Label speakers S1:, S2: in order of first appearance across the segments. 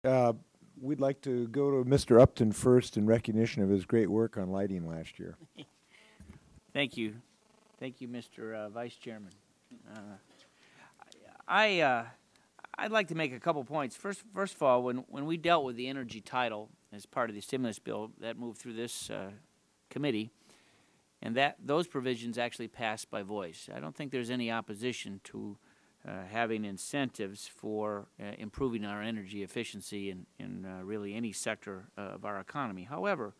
S1: Uh, we'd like to go to Mr. Upton first in recognition of his great work on lighting last year.
S2: Thank you. Thank you, Mr. Vice Chairman. Uh, I, I'd like to make a couple points. First of all, when we dealt with the energy title as part of the stimulus bill, that moved through this committee, and those provisions actually passed by voice. I don't think there's any opposition to having incentives for improving our energy efficiency in really any sector of our economy. However,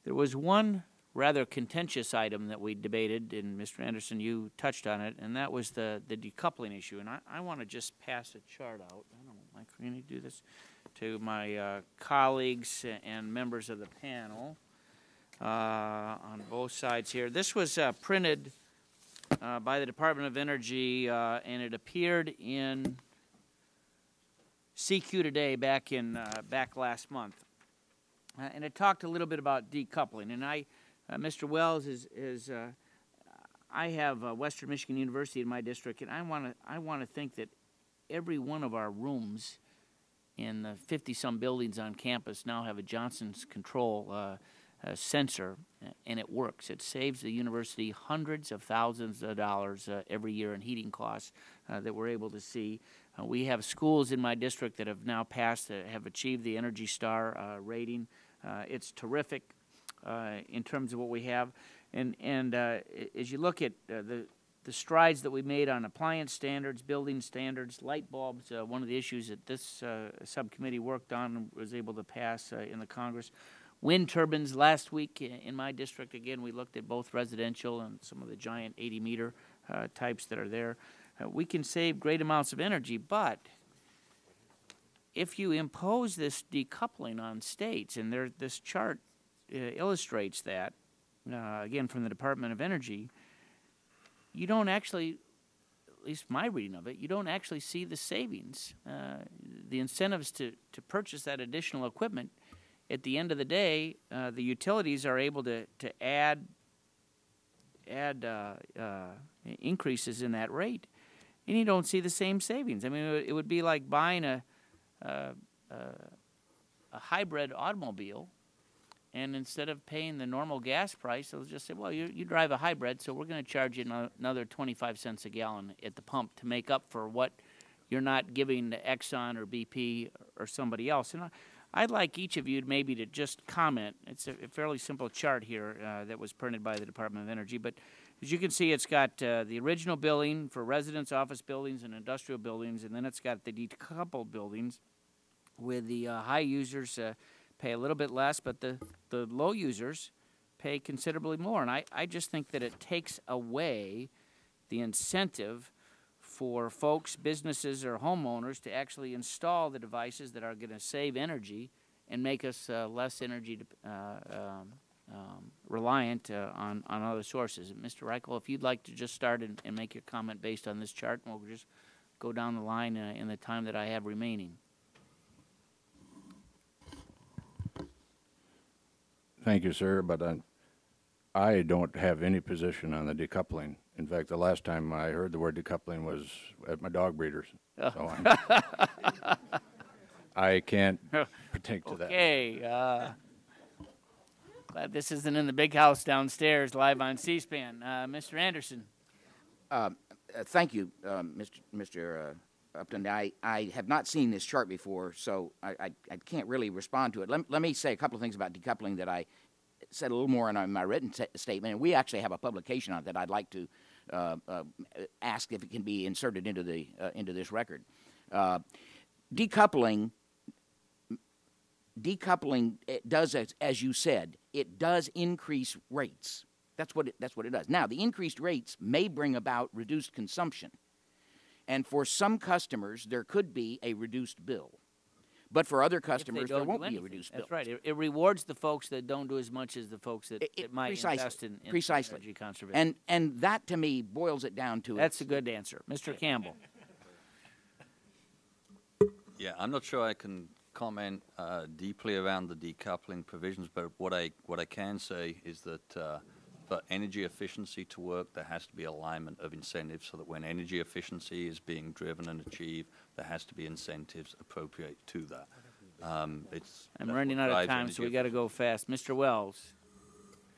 S2: there was one rather contentious item that we debated, and Mr. Anderson, you touched on it, and that was the decoupling issue. And I want to just pass a chart out. I don't know, Mike, can you do this? To my colleagues and members of the panel on both sides here. This was printed by the Department of Energy, and it appeared in CQ Today back last month. And it talked a little bit about decoupling. And Mr. Wells I have Western Michigan University in my district, and I want to think that every one of our rooms in the 50-some buildings on campus now have a Johnson's Control sensor, and it works. It saves the university hundreds of thousands of dollars every year in heating costs that we're able to see. We have schools in my district that have now passed, have achieved the Energy Star rating. It's terrific in terms of what we have. And as you look at the strides that we made on appliance standards, building standards, light bulbs, one of the issues that this subcommittee worked on and was able to pass in the Congress. Wind turbines last week in my district, again, we looked at both residential and some of the giant 80-meter types that are there. We can save great amounts of energy, but if you impose this decoupling on states, and this chart illustrates that, again, from the Department of Energy, you don't actually, at least my reading of it, you don't actually see the savings. The incentives to purchase that additional equipment, at the end of the day, the utilities are able to add increases in that rate, and you don't see the same savings. I mean, it would be like buying a hybrid automobile, and instead of paying the normal gas price, they'll just say, well, you drive a hybrid, so we're going to charge you another 25 cents a gallon at the pump to make up for what you're not giving to Exxon or BP or somebody else. And I'd like each of you maybe to just comment. It's a fairly simple chart here that was printed by the Department of Energy. But as you can see, it's got the original billing for residence, office buildings, and industrial buildings, and then it's got the decoupled buildings with the high users pay a little bit less, but the low users pay considerably more. And I just think that it takes away the incentive for folks, businesses, or homeowners to actually install the devices that are going to save energy and make us less energy reliant on other sources. Mr. Reichel, if you'd like to just start and make your comment based on this chart, and we'll just go down the line in the time that I have remaining.
S3: Thank you, sir, but I don't have any position on the decoupling. In fact, the last time I heard the word decoupling was at my dog breeders. Oh. So I can't partake to that.
S2: Okay. Glad this isn't in the big house downstairs live on C-SPAN. Mr. Anderson.
S4: Thank you, Mr. Upton. I have not seen this chart before, so I can't really respond to it. Let me say a couple of things about decoupling that I said a little more in my written statement, and we actually have a publication on it that I'd like to ask if it can be inserted into this record. Decoupling it does, as you said, it does increase rates. That's what it does. Now, the increased rates may bring about reduced consumption, and for some customers there could be a reduced bill. But for other customers, there won't be a reduced bill.
S2: That's right. It rewards the folks that don't do as much as the folks that might invest in energy conservation.
S4: And that, to me, boils it down to
S2: That's a good answer. Mr. Campbell.
S5: Yeah, I'm not sure I can comment deeply around the decoupling provisions, but what I can say is that for energy efficiency to work, there has to be alignment of incentives so that when energy efficiency is being driven and achieved, there has to be incentives appropriate to that. It's
S2: I'm
S5: that's
S2: running
S5: what
S2: out of
S5: drives
S2: time,
S5: energy
S2: so we got to go fast. Mr. Wells.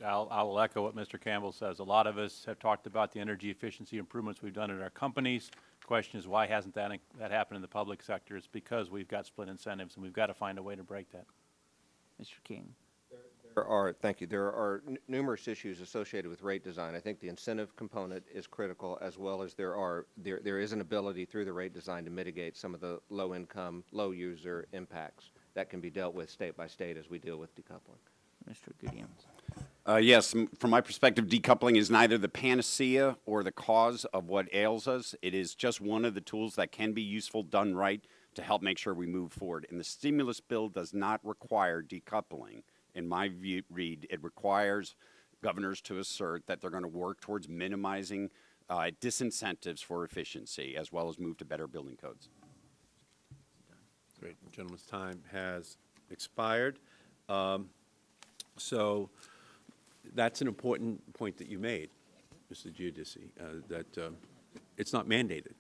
S6: I will echo what Mr. Campbell says. A lot of us have talked about the energy efficiency improvements we've done at our companies. The question is, why hasn't that happened in the public sector? It's because we've got split incentives, and we've got to find a way to break that.
S2: Mr. King.
S7: Thank you. There are numerous issues associated with rate design. I think the incentive component is critical, as well as there is an ability through the rate design to mitigate some of the low income, low user impacts that can be dealt with state by state as we deal with decoupling.
S2: Mr. Gideon.
S8: Yes, from my perspective, decoupling is neither the panacea or the cause of what ails us. It is just one of the tools that can be useful done right to help make sure we move forward. And the stimulus bill does not require decoupling. In my read, it requires governors to assert that they're going to work towards minimizing disincentives for efficiency, as well as move to better building codes.
S6: Great. The gentleman's time has expired. So that's an important point that you made, Mr. Giudice, that it's not mandated.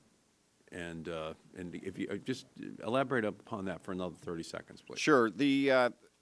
S6: And if you just elaborate upon that for another 30 seconds, please.
S8: Sure.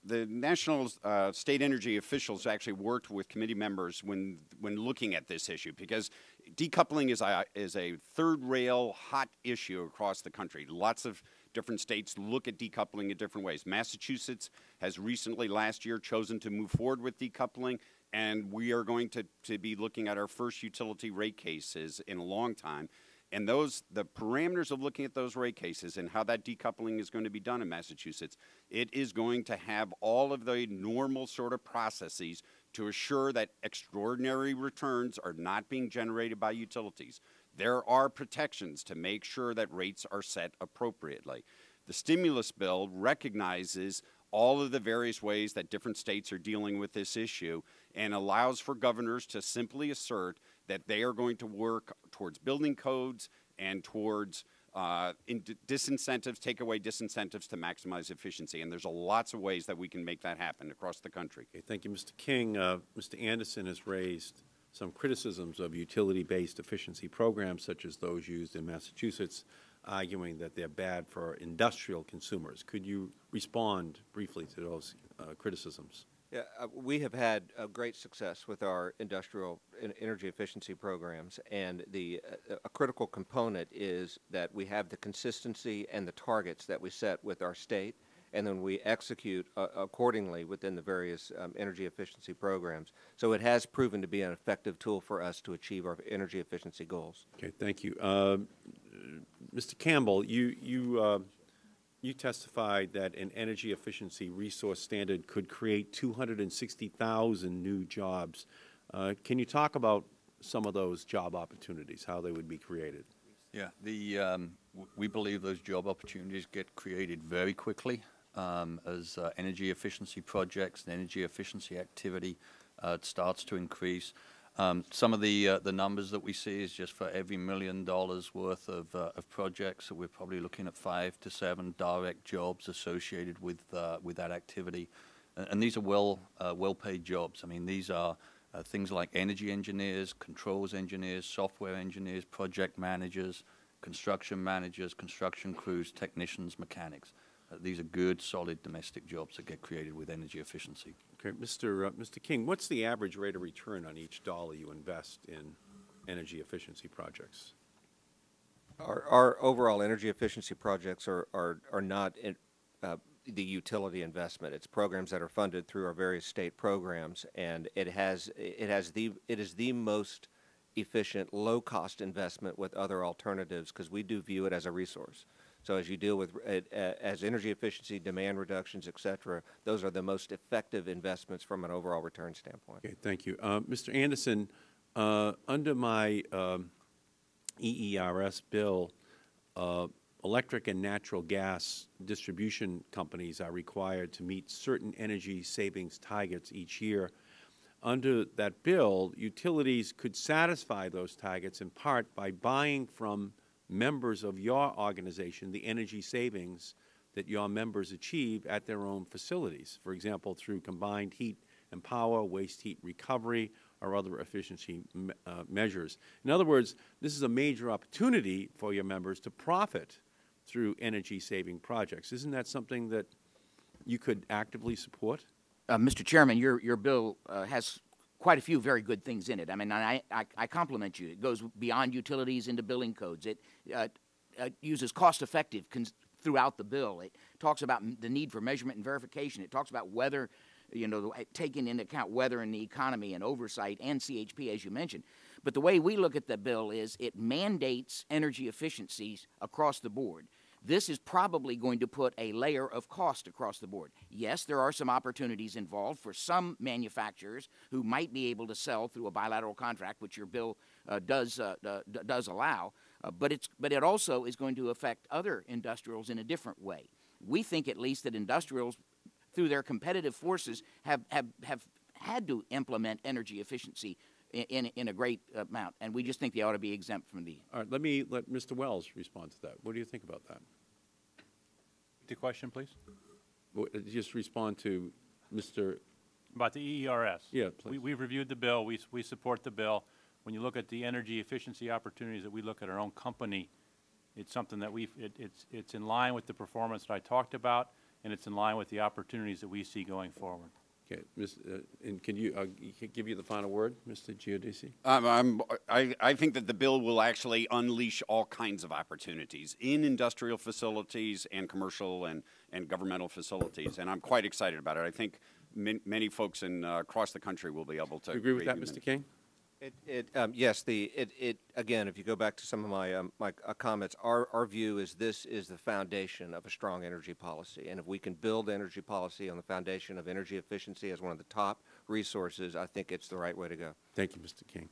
S8: The national state energy officials actually worked with committee members when looking at this issue, because decoupling is a third rail hot issue across the country. Lots of different states look at decoupling in different ways. Massachusetts has recently, last year, chosen to move forward with decoupling, and we are going to be looking at our first utility rate cases in a long time. And the parameters of looking at those rate cases and how that decoupling is going to be done in Massachusetts, it is going to have all of the normal sort of processes to assure that extraordinary returns are not being generated by utilities. There are protections to make sure that rates are set appropriately. The stimulus bill recognizes all of the various ways that different states are dealing with this issue and allows for governors to simply assert that they are going to work towards building codes and towards disincentives, take away disincentives to maximize efficiency. And there's lots of ways that we can make that happen across the country.
S6: Okay, thank you, Mr. King. Mr. Anderson has raised some criticisms of utility-based efficiency programs such as those used in Massachusetts, arguing that they're bad for industrial consumers. Could you respond briefly to those criticisms?
S7: Yeah, we have had great success with our industrial energy efficiency programs, and a critical component is that we have the consistency and the targets that we set with our state, and then we execute accordingly within the various energy efficiency programs. So it has proven to be an effective tool for us to achieve our energy efficiency goals.
S6: Okay, thank you. Mr. Campbell, you testified that an energy efficiency resource standard could create 260,000 new jobs. Can you talk about some of those job opportunities, how they would be created?
S5: Yeah, we believe those job opportunities get created very quickly as energy efficiency projects and energy efficiency activity starts to increase. Some of the numbers that we see is just for every $1 million worth of projects, so we're probably looking at 5 to 7 direct jobs associated with that activity, and these are well-paid jobs. I mean, these are things like energy engineers, controls engineers, software engineers, project managers, construction crews, technicians, mechanics. These are good, solid domestic jobs that get created with energy efficiency.
S6: Okay, Mr. King, what's the average rate of return on each dollar you invest in energy efficiency projects?
S7: Our overall energy efficiency projects are not the utility investment. It's programs that are funded through our various state programs, and it is the most efficient, low-cost investment with other alternatives, because we do view it as a resource. So as you deal with as energy efficiency, demand reductions, et cetera, those are the most effective investments from an overall return standpoint.
S6: Okay, thank you. Mr. Anderson, under my EERS bill, electric and natural gas distribution companies are required to meet certain energy savings targets each year. Under that bill, utilities could satisfy those targets in part by buying from members of your organization the energy savings that your members achieve at their own facilities, for example, through combined heat and power, waste heat recovery, or other efficiency measures. In other words, this is a major opportunity for your members to profit through energy-saving projects. Isn't that something that you could actively support?
S4: Mr. Chairman, your bill has quite a few very good things in it. I mean, I compliment you. It goes beyond utilities into building codes. It uses cost-effective throughout the bill. It talks about the need for measurement and verification. It talks about weather, taking into account weather in the economy and oversight and CHP, as you mentioned. But the way we look at the bill is it mandates energy efficiencies across the board. This is probably going to put a layer of cost across the board. Yes, there are some opportunities involved for some manufacturers who might be able to sell through a bilateral contract, which your bill does allow, but it also is going to affect other industrials in a different way. We think at least that industrials, through their competitive forces, have had to implement energy efficiency in a great amount, and we just think they ought to be exempt from the.
S6: All right, let Mr. Wells respond to that. What do you think about that?
S9: The question, please.
S6: Just respond to Mr.
S9: About the EERS.
S6: Yeah, please.
S9: We've reviewed the bill. We support the bill. When you look at the energy efficiency opportunities that we look at our own company, it's something that it's in line with the performance that I talked about, and it's in line with the opportunities that we see going forward.
S6: Okay, and can you give you the final word, Mr. Giudice?
S8: I think that the bill will actually unleash all kinds of opportunities in industrial facilities and commercial and governmental facilities, and I'm quite excited about it. I think many folks across the country will be able to.
S6: Do you agree with that, Mr. King?
S7: Yes. Again, if you go back to some of my comments, our view is this is the foundation of a strong energy policy, and if we can build energy policy on the foundation of energy efficiency as one of the top resources, I think it's the right way to go.
S6: Thank you, Mr. King.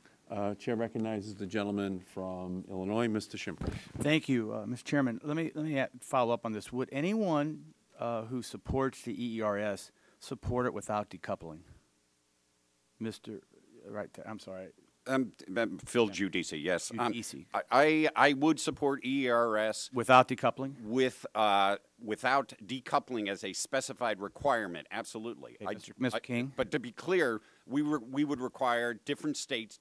S6: Chair recognizes the gentleman from Illinois, Mr. Schimpfer.
S10: Thank you, Mr. Chairman. Let me follow up on this. Would anyone who supports the EERS support it without decoupling? Mr. Right there. I'm sorry.
S8: Phil Giudice, yes.
S10: Giudice.
S8: I would support EERS
S10: Without decoupling?
S8: without decoupling as a specified requirement. Absolutely.
S10: Okay, Mr. King?
S8: But to be clear, we would require different states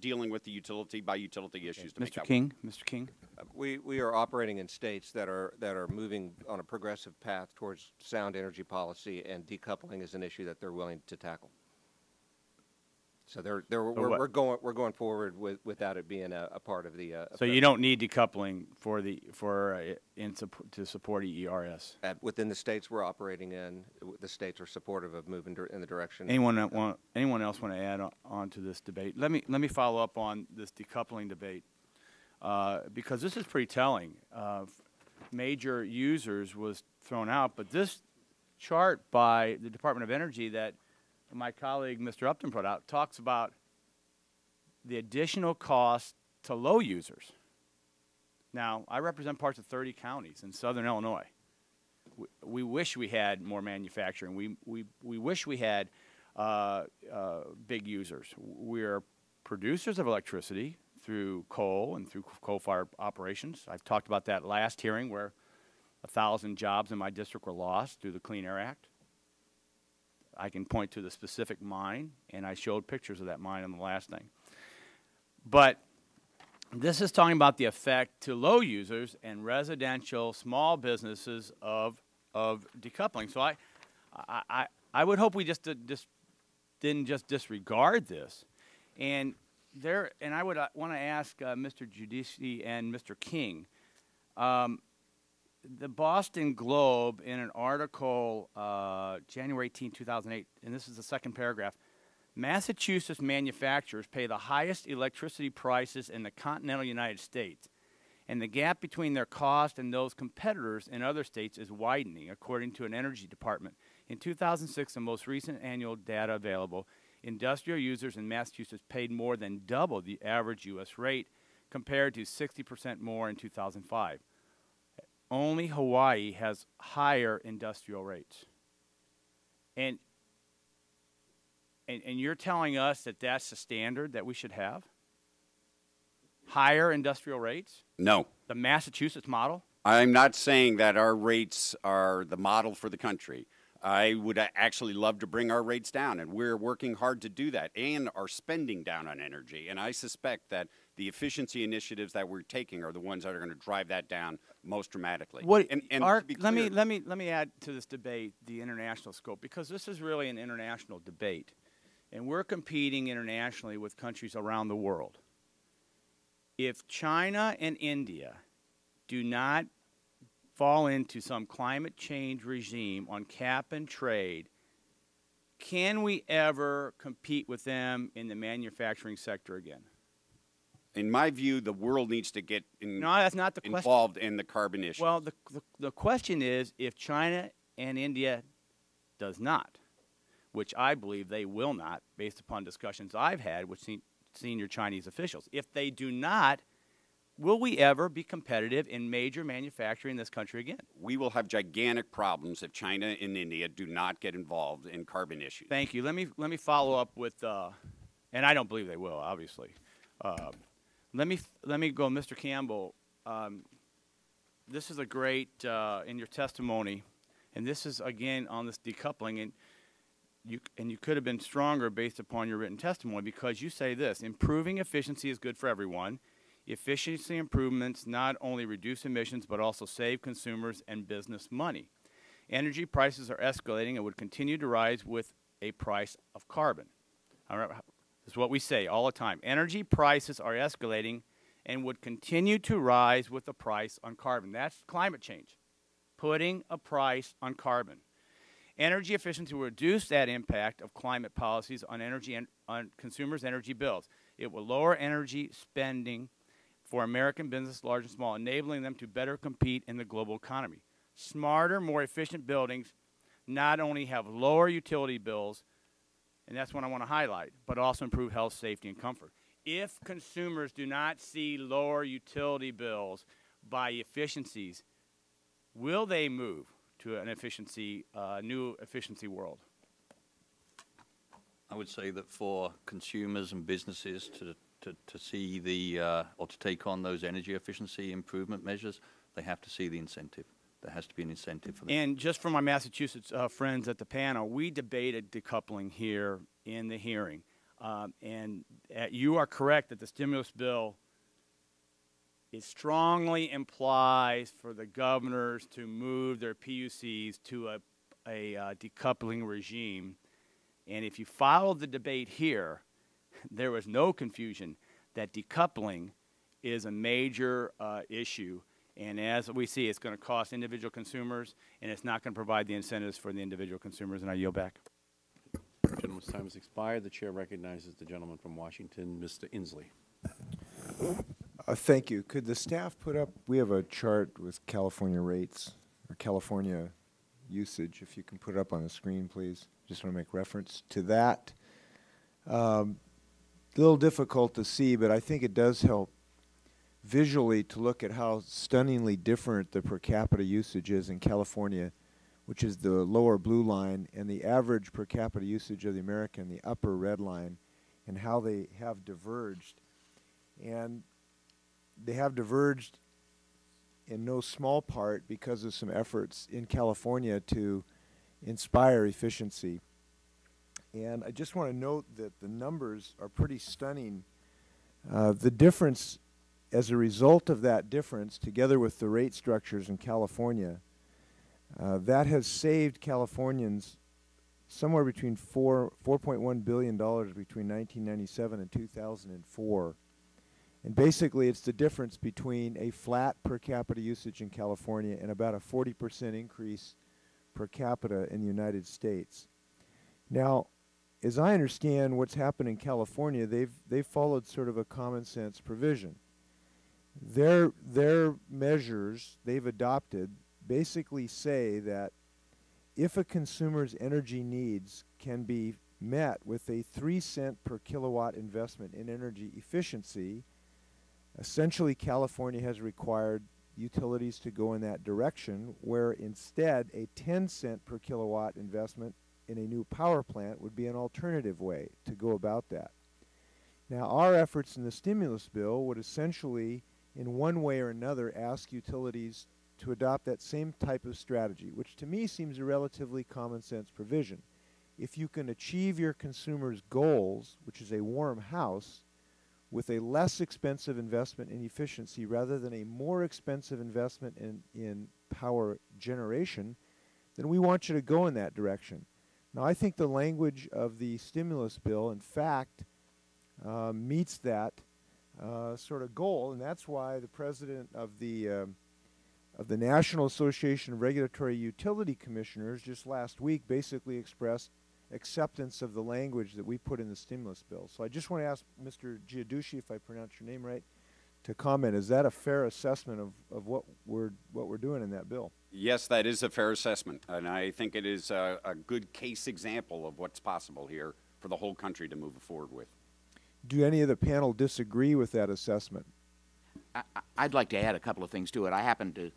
S8: dealing with the utility by utility issues. To make
S10: Mr.
S8: that
S10: King? Mr. King?
S7: We are operating in states that are moving on a progressive path towards sound energy policy, and decoupling is an issue that they're willing to tackle. So we're going forward without it being a part of the.
S10: So you don't need decoupling to support EERS.
S7: Within the states we're operating in, the states are supportive of moving in the direction.
S10: Anyone else want to add on to this debate? Let me follow up on this decoupling debate because this is pretty telling. Major users was thrown out, but this chart by the Department of Energy that my colleague Mr. Upton brought out talks about the additional cost to low users. Now, I represent parts of 30 counties in southern Illinois. We wish we had more manufacturing. We wish we had big users. We're producers of electricity through coal and through coal-fired operations. I've talked about that last hearing where 1,000 jobs in my district were lost through the Clean Air Act. I can point to the specific mine, and I showed pictures of that mine on the last thing. But this is talking about the effect to low users and residential small businesses of decoupling. So I would hope we didn't just disregard this. And I would want to ask Mr. Giudice and Mr. King. The Boston Globe, in an article January 18, 2008, and this is the second paragraph, Massachusetts manufacturers pay the highest electricity prices in the continental United States, and the gap between their cost and those competitors in other states is widening, according to an energy department. In 2006, the most recent annual data available, industrial users in Massachusetts paid more than double the average U.S. rate, compared to 60% more in 2005. Only Hawaii has higher industrial rates. And you're telling us that that's the standard that we should have? Higher industrial rates?
S8: No.
S10: The Massachusetts model?
S8: I'm not saying that our rates are the model for the country. I would actually love to bring our rates down, and we're working hard to do that and are spending down on energy. And I suspect that the efficiency initiatives that we're taking are the ones that are going to drive that down most dramatically.
S10: What,
S8: and
S10: Art,
S8: to be
S10: let
S8: clear,
S10: me add to this debate the international scope, because this is really an international debate, and we're competing internationally with countries around the world. If China and India do not fall into some climate change regime on cap and trade, can we ever compete with them in the manufacturing sector again?
S8: in my view, the world needs to get
S10: No, that's not the question.
S8: involved in the carbon issue.
S10: Well, the question is, if China and India does not, which I believe they will not, based upon discussions I've had with senior Chinese officials, if they do not, will we ever be competitive in major manufacturing in this country again?
S8: We will have gigantic problems if China and India do not get involved in carbon issues.
S10: Thank you. Let me follow up with, and I don't believe they will, obviously. Let me go, Mr. Campbell. This is a great in your testimony, and this is again on this decoupling, and you could have been stronger based upon your written testimony, because you say this: improving efficiency is good for everyone. Efficiency improvements not only reduce emissions but also save consumers and business money. Energy prices are escalating and would continue to rise with a price of carbon. All right, this is what we say all the time. Energy prices are escalating and would continue to rise with the price on carbon. That's climate change, putting a price on carbon. Energy efficiency will reduce that impact of climate policies on energy and on consumers' energy bills. It will lower energy spending for American business, large and small, enabling them to better compete in the global economy. Smarter, more efficient buildings not only have lower utility bills, and that's what I want to highlight, but also improve health, safety, and comfort. If consumers do not see lower utility bills by efficiencies, will they move to an new efficiency world?
S5: I would say that for consumers and businesses to see the or to take on those energy efficiency improvement measures, they have to see the incentive. There has to be an incentive for them.
S10: And just for my Massachusetts friends at the panel, we debated decoupling here in the hearing. You are correct that the stimulus bill, it strongly implies for the governors to move their PUCs to a decoupling regime. And if you follow the debate here, there was no confusion that decoupling is a major issue. And as we see, it's going to cost individual consumers, and it's not going to provide the incentives for the individual consumers. And I yield back.
S6: The gentleman's time has expired. The chair recognizes the gentleman from Washington, Mr. Inslee.
S1: Thank you. Could the staff put up, we have a chart with California rates, or California usage. If you can put it up on the screen, please. Just want to make reference to that. A little difficult to see, but I think it does help visually to look at how stunningly different the per capita usage is in California, which is the lower blue line, and the average per capita usage of the American, the upper red line, and how they have diverged. And they have diverged in no small part because of some efforts in California to inspire efficiency. And I just want to note that the numbers are pretty stunning. The difference, as a result of that difference, together with the rate structures in California, that has saved Californians somewhere between $4.1 billion between 1997 and 2004. And basically, it's the difference between a flat per capita usage in California and about a 40% increase per capita in the United States. Now, as I understand what's happened in California, they've followed sort of a common sense provision. Their measures they've adopted basically say that if a consumer's energy needs can be met with a 3-cent per kilowatt investment in energy efficiency, essentially California has required utilities to go in that direction, where instead a 10-cent per kilowatt investment in a new power plant would be an alternative way to go about that. Now, our efforts in the stimulus bill would essentially, in one way or another, ask utilities to adopt that same type of strategy, which to me seems a relatively common sense provision. If you can achieve your consumers' goals, which is a warm house, with a less expensive investment in efficiency rather than a more expensive investment in power generation, then we want you to go in that direction. Now, I think the language of the stimulus bill, in fact, meets that sort of goal, and that's why the president of the National Association of Regulatory Utility Commissioners just last week basically expressed acceptance of the language that we put in the stimulus bill. So I just want to ask Mr. Giudice, if I pronounce your name right, to comment. Is that a fair assessment of what we're doing in that bill?
S8: Yes, that is a fair assessment, and I think it is a good case example of what's possible here for the whole country to move forward with.
S1: Do any of the panel disagree with that assessment?
S4: I'd like to add a couple of things to it. I happen to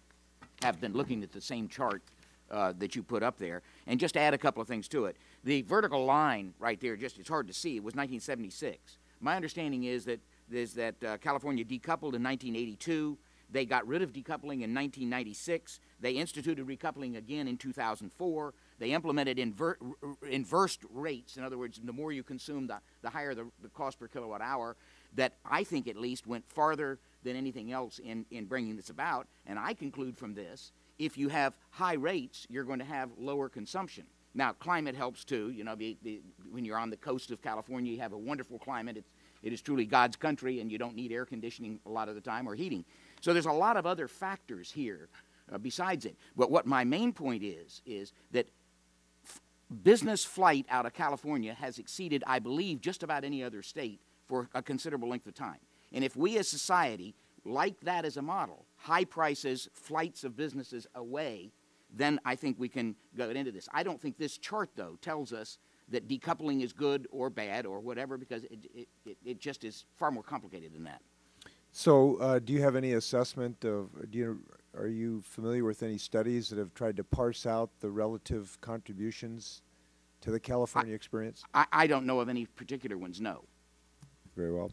S4: have been looking at the same chart that you put up there, and just add a couple of things to it. The vertical line right there, just it's hard to see, it was 1976. My understanding is that California decoupled in 1982. They got rid of decoupling in 1996. They instituted recoupling again in 2004. They implemented inversed rates. In other words, the more you consume, the higher the cost per kilowatt hour. That I think at least went farther than anything else in bringing this about. And I conclude from this, if you have high rates, you're going to have lower consumption. Now, climate helps too. You know, when you're on the coast of California, you have a wonderful climate. It is truly God's country, and you don't need air conditioning a lot of the time or heating. So there's a lot of other factors here besides it. But what my main point is that business flight out of California has exceeded, I believe, just about any other state for a considerable length of time. And if we as society like that as a model, high prices, flights of businesses away, then I think we can go into this. I don't think this chart, though, tells us that decoupling is good or bad or whatever, because it just is far more complicated than that.
S1: So do you have any assessment of, are you familiar with any studies that have tried to parse out the relative contributions to the California experience?
S4: I don't know of any particular ones, no.
S1: Very well.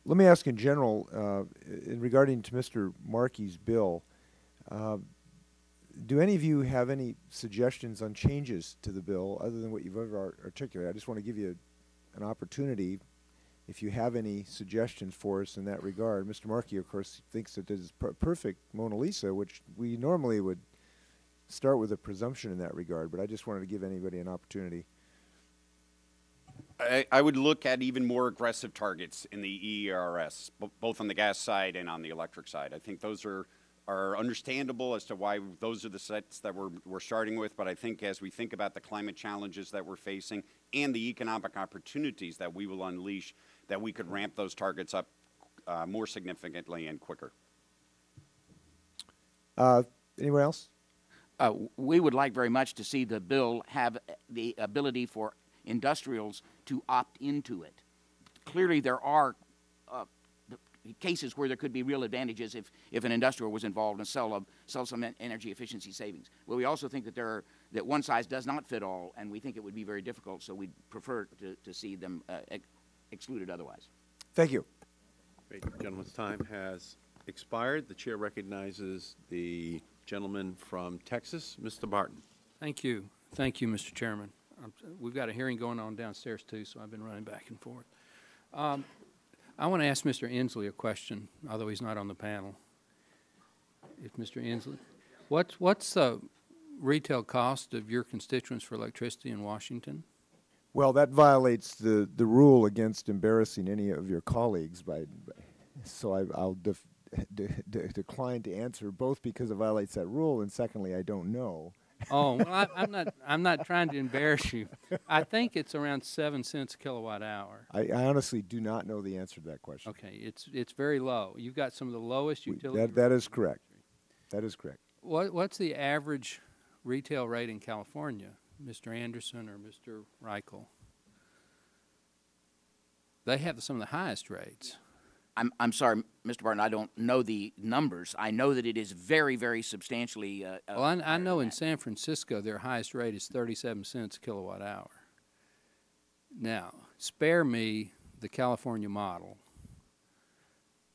S1: Let me ask in general, in regarding to Mr. Markey's bill, do any of you have any suggestions on changes to the bill other than what you've ever articulated? I just want to give you an opportunity if you have any suggestions for us in that regard. Mr. Markey, of course, thinks that this is perfect Mona Lisa, which we normally would start with a presumption in that regard, but I just wanted to give anybody an opportunity.
S8: I would look at even more aggressive targets in the EERS, both on the gas side and on the electric side. I think those are understandable as to why those are the sets that we're starting with, but I think as we think about the climate challenges that we're facing and the economic opportunities that we will unleash, that we could ramp those targets up more significantly and quicker.
S1: Anyone else?
S4: We would like very much to see the bill have the ability for industrials to opt into it. Clearly there are cases where there could be real advantages if an industrial was involved and sell some energy efficiency savings. But we also think that that one size does not fit all, and we think it would be very difficult, so we'd prefer to see them excluded otherwise.
S1: Thank you.
S6: Great. The gentleman's time has expired. The chair recognizes the gentleman from Texas, Mr. Barton.
S11: Thank you. Thank you, Mr. Chairman. We've got a hearing going on downstairs, too, so I've been running back and forth. I want to ask Mr. Inslee a question, although he's not on the panel. If Mr. Inslee, what's the retail cost of your constituents for electricity in Washington?
S1: Well, that violates the rule against embarrassing any of your colleagues, so I'll decline to answer, both because it violates that rule, and secondly, I don't know.
S11: Oh, well, I'm not trying to embarrass you. I think it's around 7 cents a kilowatt hour.
S1: I honestly do not know the answer to that question.
S11: Okay, it's very low. You've got some of the lowest utility.
S1: That is correct. That is correct.
S11: What's the average retail rate in California, Mr. Anderson or Mr. Reichel? They have some of the highest rates.
S4: I'm sorry, Mr. Barton, I don't know the numbers. I know that it is very, very substantially.
S11: Well, I know in San Francisco their highest rate is 37 cents a kilowatt hour. Now, spare me the California model.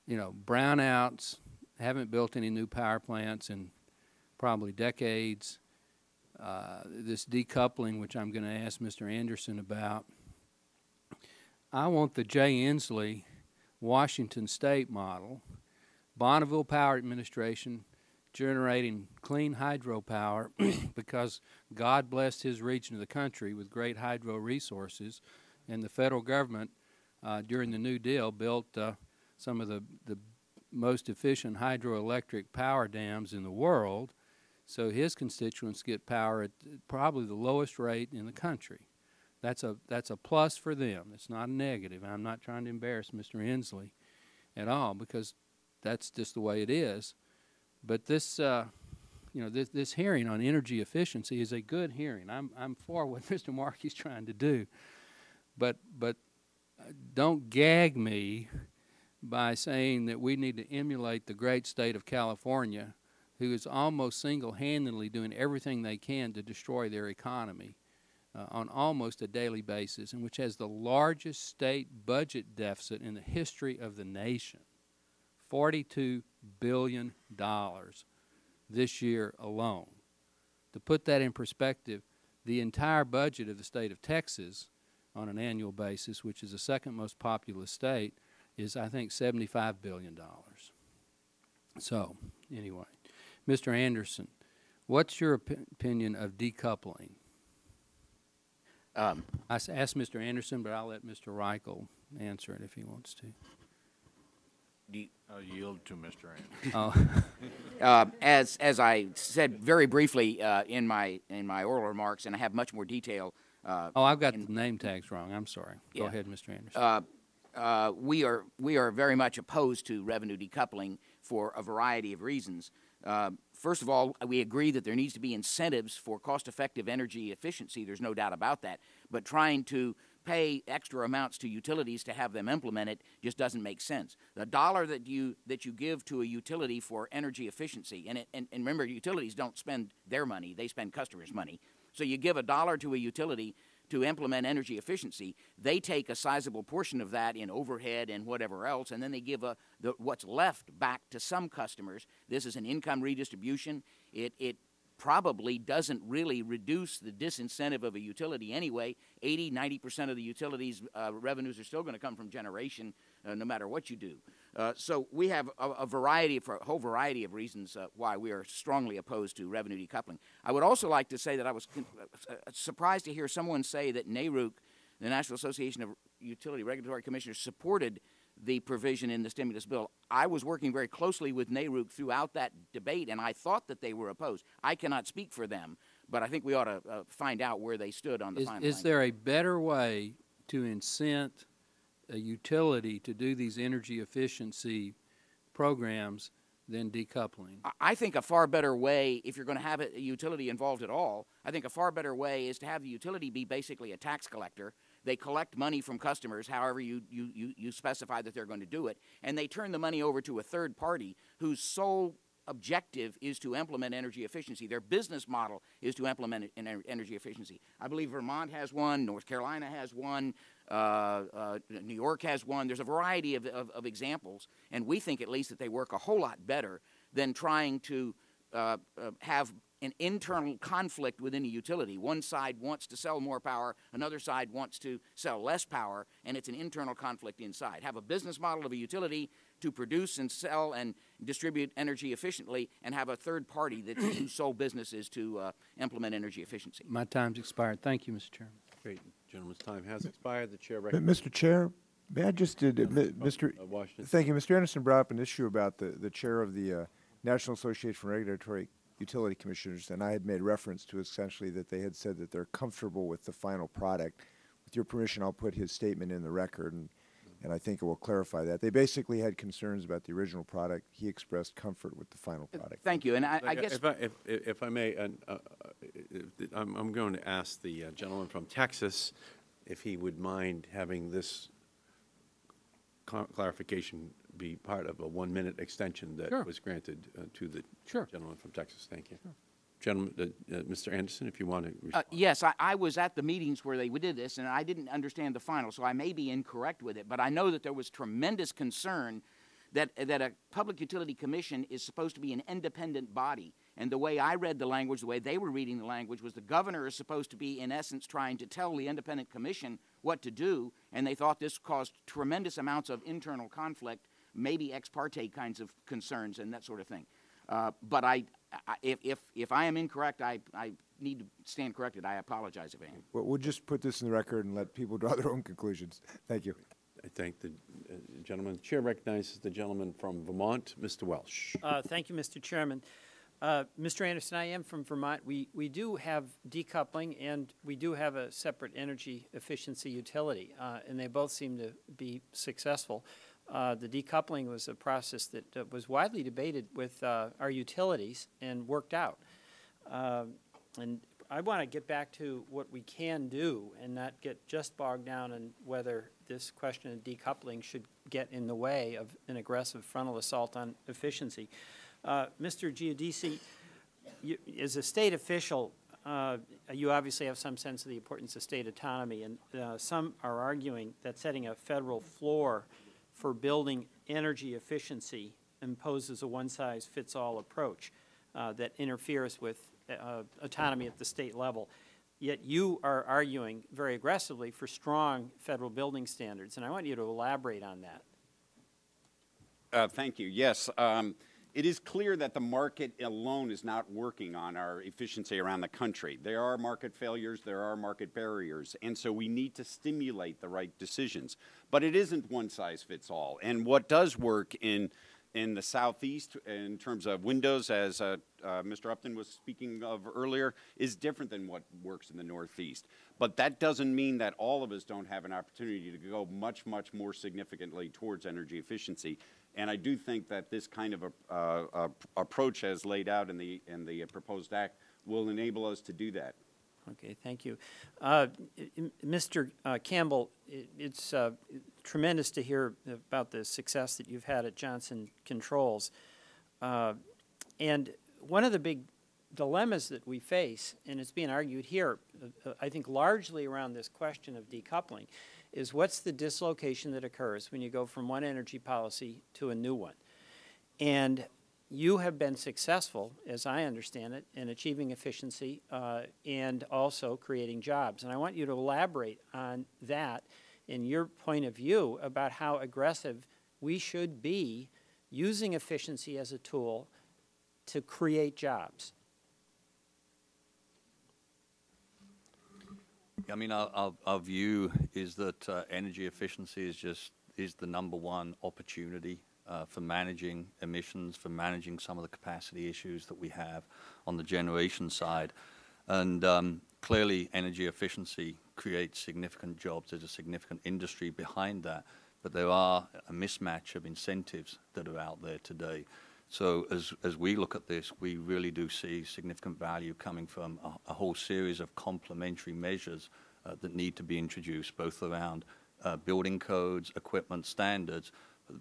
S11: You know, brownouts, haven't built any new power plants in probably decades. This decoupling, which I'm going to ask Mr. Anderson about, I want the Jay Inslee Washington State model, Bonneville Power Administration generating clean hydropower because God blessed his region of the country with great hydro resources, and the federal government during the New Deal built some of the most efficient hydroelectric power dams in the world, so his constituents get power at probably the lowest rate in the country. That's a plus for them. It's not a negative. I'm not trying to embarrass Mr. Inslee at all, because that's just the way it is. But this, this hearing on energy efficiency is a good hearing. I'm for what Mr. Markey's trying to do, but don't gag me by saying that we need to emulate the great state of California, who is almost single-handedly doing everything they can to destroy their economy on almost a daily basis, and which has the largest state budget deficit in the history of the nation, $42 billion this year alone. To put that in perspective, the entire budget of the state of Texas on an annual basis, which is the second most populous state, is, I think, $75 billion. So, anyway, Mr. Anderson, what's your opinion of decoupling? I asked Mr. Anderson, but I'll let Mr. Reichel answer it if he wants to.
S3: I'll yield to Mr. Anderson.
S11: Oh.
S4: As I said very briefly in my oral remarks, and I have much more detail.
S11: I've got the name tags wrong. I'm sorry. Go ahead, Mr. Anderson.
S4: We are very much opposed to revenue decoupling for a variety of reasons. First of all, we agree that there needs to be incentives for cost-effective energy efficiency. There's no doubt about that. But trying to pay extra amounts to utilities to have them implement it just doesn't make sense. The dollar that you give to a utility for energy efficiency, and remember, utilities don't spend their money; they spend customers' money. So you give $1 to a utility to implement energy efficiency, they take a sizable portion of that in overhead and whatever else, and then they give what's left back to some customers. This is an income redistribution. It probably doesn't really reduce the disincentive of a utility anyway. 80–90% of the utilities' revenues are still going to come from generation, no matter what you do. So we have a whole variety of reasons why we are strongly opposed to revenue decoupling. I would also like to say that I was surprised to hear someone say that NARUC, the National Association of Utility Regulatory Commissioners, supported the provision in the stimulus bill. I was working very closely with NARUC throughout that debate, and I thought that they were opposed. I cannot speak for them, but I think we ought to find out where they stood on the final
S11: Is there a better way to incent a utility to do these energy efficiency programs than decoupling?
S4: I think a far better way, if you're going to have a utility involved at all, I think a far better way is to have the utility be basically a tax collector. They collect money from customers, however you specify that they're going to do it, and they turn the money over to a third party whose sole objective is to implement energy efficiency. Their business model is to implement energy efficiency. I believe Vermont has one, North Carolina has one, New York has one. There's a variety of examples, and we think at least that they work a whole lot better than trying to have an internal conflict within a utility. One side wants to sell more power, another side wants to sell less power, and it's an internal conflict inside. Have a business model of a utility to produce and sell and distribute energy efficiently, and have a third party whose sole business is to implement energy efficiency.
S11: My time's expired. Thank you, Mr. Chairman.
S6: Great. Gentleman's time has expired. The chair recognizes.
S1: Mr. Chair, may I just Mr.
S6: Washington.
S1: Thank you. Mr. Anderson brought up an issue about the chair of the National Association for Regulatory Utility Commissioners, and I had made reference to essentially that they had said that they're comfortable with the final product. With your permission, I'll put his statement in the record, and I think it will clarify that. They basically had concerns about the original product. He expressed comfort with the final product.
S4: Thank you, and I guess...
S6: If I may, I'm going to ask the gentleman from Texas if he would mind having this clarification be part of a 1-minute extension that was granted to the gentleman from Texas. Thank you. Sure. Gentleman, Mr. Anderson, if you want to respond.
S4: Yes, I was at the meetings where they did this, and I didn't understand the final, so I may be incorrect with it, but I know that there was tremendous concern that a public utility commission is supposed to be an independent body, And the way I read the language, the way they were reading the language, was the governor is supposed to be, in essence, trying to tell the independent commission what to do, and they thought this caused tremendous amounts of internal conflict, maybe ex parte kinds of concerns and that sort of thing. But if I am incorrect, I need to stand corrected. I apologize if I am.
S1: Well, we'll just put this in the record and let people draw their own conclusions. Thank you.
S6: I thank the gentleman. The chair recognizes the gentleman from Vermont, Mr. Welsh.
S12: Thank you, Mr. Chairman. Mr. Anderson, I am from Vermont. We do have decoupling, and we do have a separate energy efficiency utility, and they both seem to be successful. The decoupling was a process that was widely debated with our utilities and worked out. And I want to get back to what we can do and not get just bogged down in whether this question of decoupling should get in the way of an aggressive frontal assault on efficiency. Mr. Giudice, as a state official, you obviously have some sense of the importance of state autonomy, and some are arguing that setting a federal floor for building energy efficiency imposes a one-size-fits-all approach that interferes with autonomy at the state level. Yet you are arguing very aggressively for strong federal building standards, and I want you to elaborate on that.
S8: Thank you. Yes. It is clear that the market alone is not working on our efficiency around the country. There are market failures, there are market barriers, and so we need to stimulate the right decisions. But it isn't one size fits all. And what does work in the Southeast in terms of windows, as Mr. Upton was speaking of earlier, is different than what works in the Northeast. But that doesn't mean that all of us don't have an opportunity to go much, much more significantly towards energy efficiency. And I do think that this kind of approach as laid out in the proposed act will enable us to do that.
S12: Okay, thank you. Mr. Campbell, it's tremendous to hear about the success that you've had at Johnson Controls. And one of the big dilemmas that we face, and it's being argued here, I think largely around this question of decoupling, is what's the dislocation that occurs when you go from one energy policy to a new one. And you have been successful, as I understand it, in achieving efficiency and also creating jobs. And I want you to elaborate on that in your point of view about how aggressive we should be using efficiency as a tool to create jobs.
S5: I mean, our view is that energy efficiency is the number one opportunity for managing emissions, for managing some of the capacity issues that we have on the generation side. And clearly, energy efficiency creates significant jobs. There's a significant industry behind that. But there are a mismatch of incentives that are out there today. So as we look at this, we really do see significant value coming from a whole series of complementary measures that need to be introduced, both around building codes, equipment standards,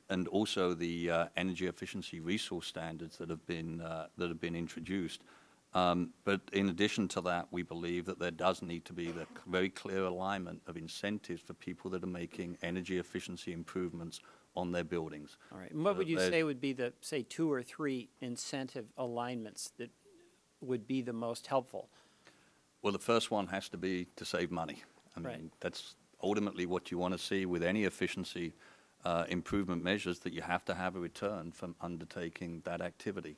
S5: and also the energy efficiency resource standards that have been introduced. But in addition to that, we believe that there does need to be the very clear alignment of incentives for people that are making energy efficiency improvements on their buildings.
S12: All right. And what would you say would be the, say, 2 or 3 incentive alignments that would be the most helpful?
S5: Well, the first one has to be to save money. I mean, that's ultimately what you want to see with any efficiency improvement measures, that you have to have a return from undertaking that activity.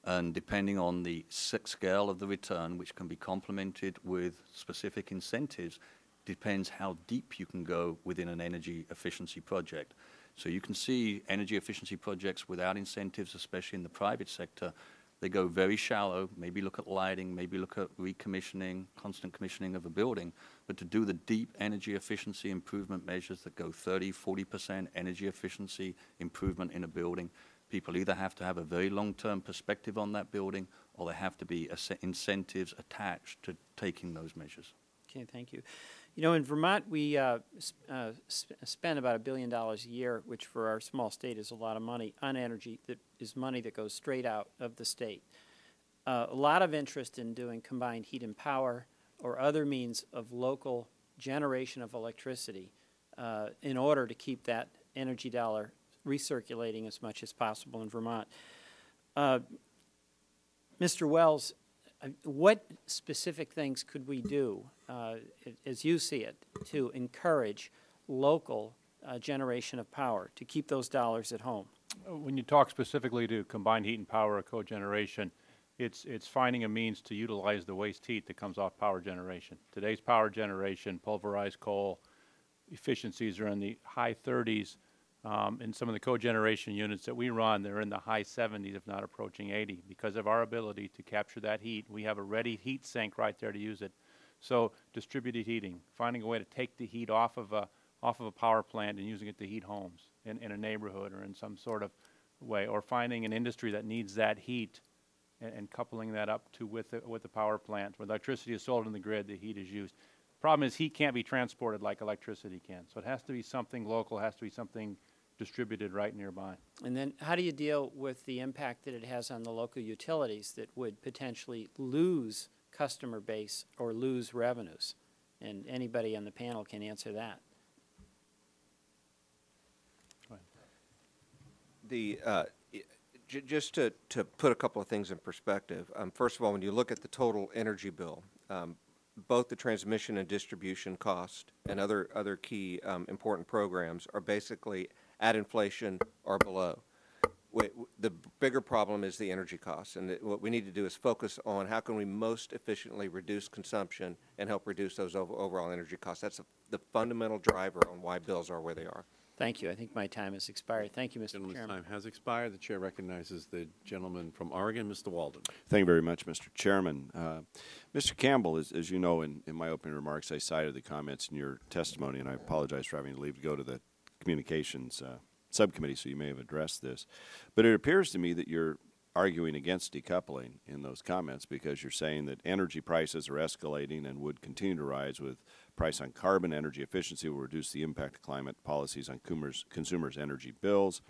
S5: And depending on the scale of the return, which can be complemented with specific incentives, depends how deep you can go within an energy efficiency project. So you can see energy efficiency projects without incentives, especially in the private sector. They go very shallow, maybe look at lighting, maybe look at recommissioning, constant commissioning of a building. But to do the deep energy efficiency improvement measures that go 30, 40% energy efficiency improvement in a building, people either have to have a very long-term perspective on that building, or there have to be incentives attached to taking those measures.
S12: Okay, thank you. You know, in Vermont, we spend about $1 billion a year, which for our small state is a lot of money, on energy. That is money that goes straight out of the state. A lot of interest in doing combined heat and power or other means of local generation of electricity in order to keep that energy dollar recirculating as much as possible in Vermont. Mr. Mr. Wells, what specific things could we do, as you see it, to encourage local generation of power, to keep those dollars at home?
S9: When you talk specifically to combined heat and power or cogeneration, it's finding a means to utilize the waste heat that comes off power generation. Today's power generation, pulverized coal, efficiencies are in the high 30s. In some of the cogeneration units that we run, they're in the high 70s, if not approaching 80. Because of our ability to capture that heat, we have a ready heat sink right there to use it. So distributed heating, finding a way to take the heat off of a power plant and using it to heat homes in a neighborhood or in some sort of way, or finding an industry that needs that heat and coupling that up to with the power plant. When electricity is sold in the grid, the heat is used. Problem is, heat can't be transported like electricity can. So it has to be something local, has to be something distributed right nearby.
S12: And then how do you deal with the impact that it has on the local utilities that would potentially lose customer base or lose revenues? And anybody on the panel can answer that.
S7: Just to put a couple of things in perspective, first of all, when you look at the total energy bill, both the transmission and distribution cost and other key important programs are basically at inflation or below. The bigger problem is the energy costs, and what we need to do is focus on how can we most efficiently reduce consumption and help reduce those overall energy costs. That's the fundamental driver on why bills are where they are.
S12: Thank you. I think my time has expired. Thank you, Mr.
S6: Gentleman's
S12: Chairman.
S6: time has expired. The chair recognizes the gentleman from Oregon, Mr. Walden.
S13: Thank you very much, Mr. Chairman. Mr. Campbell, as you know, in my opening remarks, I cited the comments in your testimony, and I apologize for having to leave to go to the communications subcommittee, so you may have addressed this. But it appears to me that you're arguing against decoupling in those comments because you're saying that energy prices are escalating and would continue to rise with price on carbon. Energy efficiency will reduce the impact of climate policies on consumers' energy bills,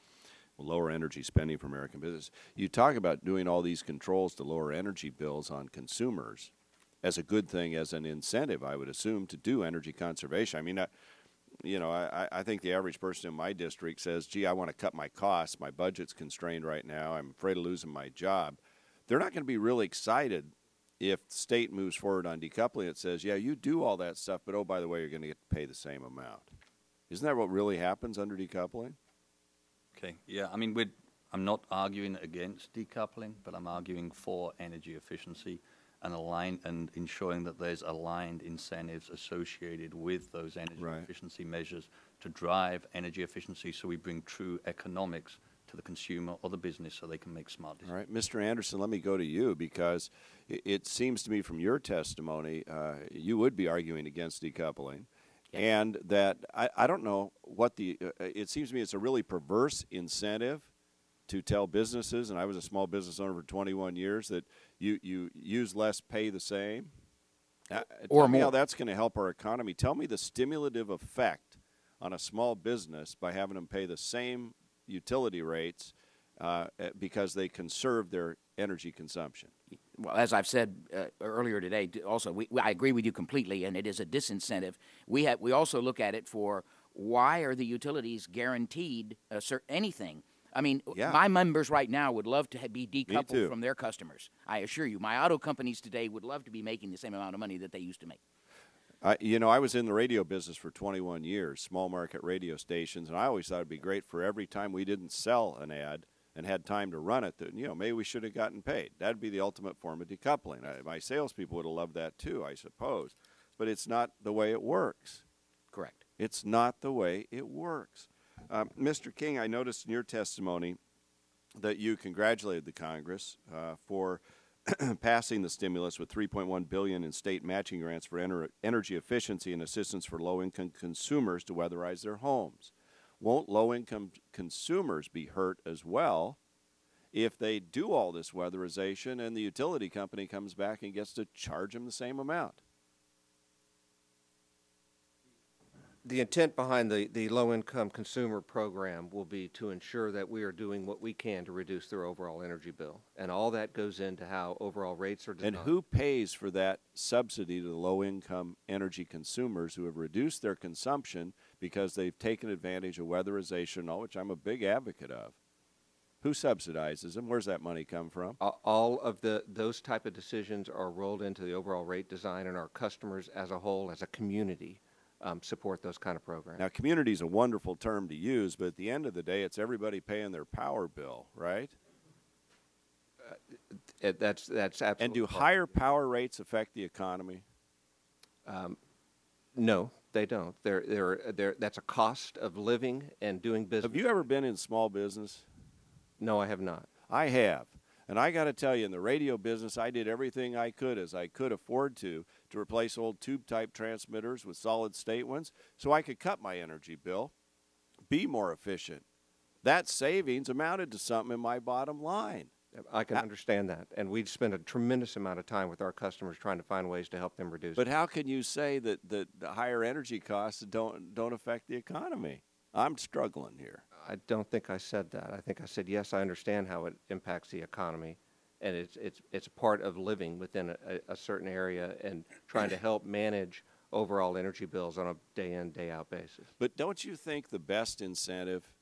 S13: will lower energy spending for American business. You talk about doing all these controls to lower energy bills on consumers as a good thing, as an incentive, I would assume, to do energy conservation. I mean, I think the average person in my district says, gee, I want to cut my costs. My budget's constrained right now. I'm afraid of losing my job. They're not going to be really excited if the state moves forward on decoupling. It says, yeah, you do all that stuff, but oh, by the way, you're going to get to pay the same amount. Isn't that what really happens under decoupling?
S5: Okay, yeah, I mean, I'm not arguing against decoupling, but I'm arguing for energy efficiency and ensuring that there's aligned incentives associated with those energy efficiency measures to drive energy efficiency so we bring true economics to the consumer or the business so they can make smart decisions.
S13: All right, Mr. Anderson, let me go to you because it seems to me from your testimony you would be arguing against decoupling. Yes. And that I don't know what it seems to me it's a really perverse incentive to tell businesses, and I was a small business owner for 21 years, that you use less, pay the same. Tell me how that's going to help our economy. Tell me the stimulative effect on a small business by having them pay the same utility rates because they conserve their energy consumption.
S4: Well, as I've said earlier today, also, I agree with you completely, and it is a disincentive. We also look at it for why are the utilities guaranteed anything? I mean, my members right now would love to be decoupled from their customers. I assure you, my auto companies today would love to be making the same amount of money that they used to make.
S13: I was in the radio business for 21 years, small market radio stations, and I always thought it would be great for every time we didn't sell an ad and had time to run it, that, maybe we should have gotten paid. That would be the ultimate form of decoupling. My salespeople would have loved that too, I suppose. But it's not the way it works.
S4: Correct.
S13: It's not the way it works. Mr. King, I noticed in your testimony that you congratulated the Congress for passing the stimulus with $3.1 billion in state matching grants for energy efficiency and assistance for low-income consumers to weatherize their homes. Won't low-income consumers be hurt as well if they do all this weatherization and the utility company comes back and gets to charge them the same amount?
S7: The intent behind the low-income consumer program will be to ensure that we are doing what we can to reduce their overall energy bill. And all that goes into how overall rates are designed.
S13: And who pays for that subsidy to the low-income energy consumers who have reduced their consumption because they've taken advantage of weatherization, all which I'm a big advocate of? Who subsidizes them? Where's that money come from?
S7: All of those type of decisions are rolled into the overall rate design, and our customers as a whole, as a community, support those kind of programs.
S13: Now, community is a wonderful term to use, but at the end of the day, it's everybody paying their power bill, right?
S7: That's absolutely.
S13: And do higher power rates affect the economy?
S7: No, they don't. That's a cost of living and doing business.
S13: Have you ever been in small business?
S7: No, I have not.
S13: I have. And I got to tell you, in the radio business, I did everything I could, as I could afford to replace old tube-type transmitters with solid-state ones so I could cut my energy bill, be more efficient. That savings amounted to something in my bottom line.
S7: I can understand that. And we've spent a tremendous amount of time with our customers trying to find ways to help them reduce
S13: But how can you say that the higher energy costs don't affect the economy? I'm struggling here.
S7: I don't think I said that. I think I said, yes, I understand how it impacts the economy, and it's part of living within a certain area and trying to help manage overall energy bills on a day-in, day-out basis.
S13: But don't you think the best incentive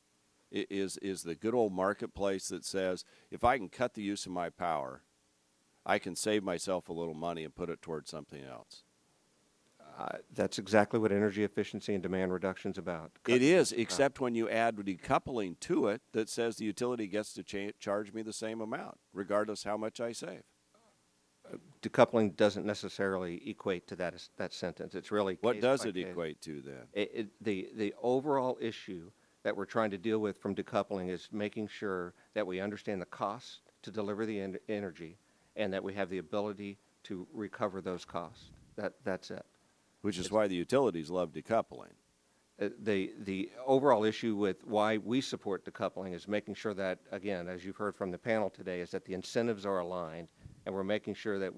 S13: is the good old marketplace that says, if I can cut the use of my power, I can save myself a little money and put it towards something else?
S7: That's exactly what energy efficiency and demand reduction is about.
S13: It is, except when you add decoupling to it that says the utility gets to charge me the same amount, regardless how much I save.
S7: Decoupling doesn't necessarily equate to that sentence. It's really
S13: What does it
S7: case.
S13: equate to then?
S7: The overall issue that we're trying to deal with from decoupling is making sure that we understand the cost to deliver the energy and that we have the ability to recover those costs. That's it.
S13: Which is why the utilities love decoupling.
S7: The overall issue with why we support decoupling is making sure that, again, as you've heard from the panel today, is that the incentives are aligned, and we're making sure that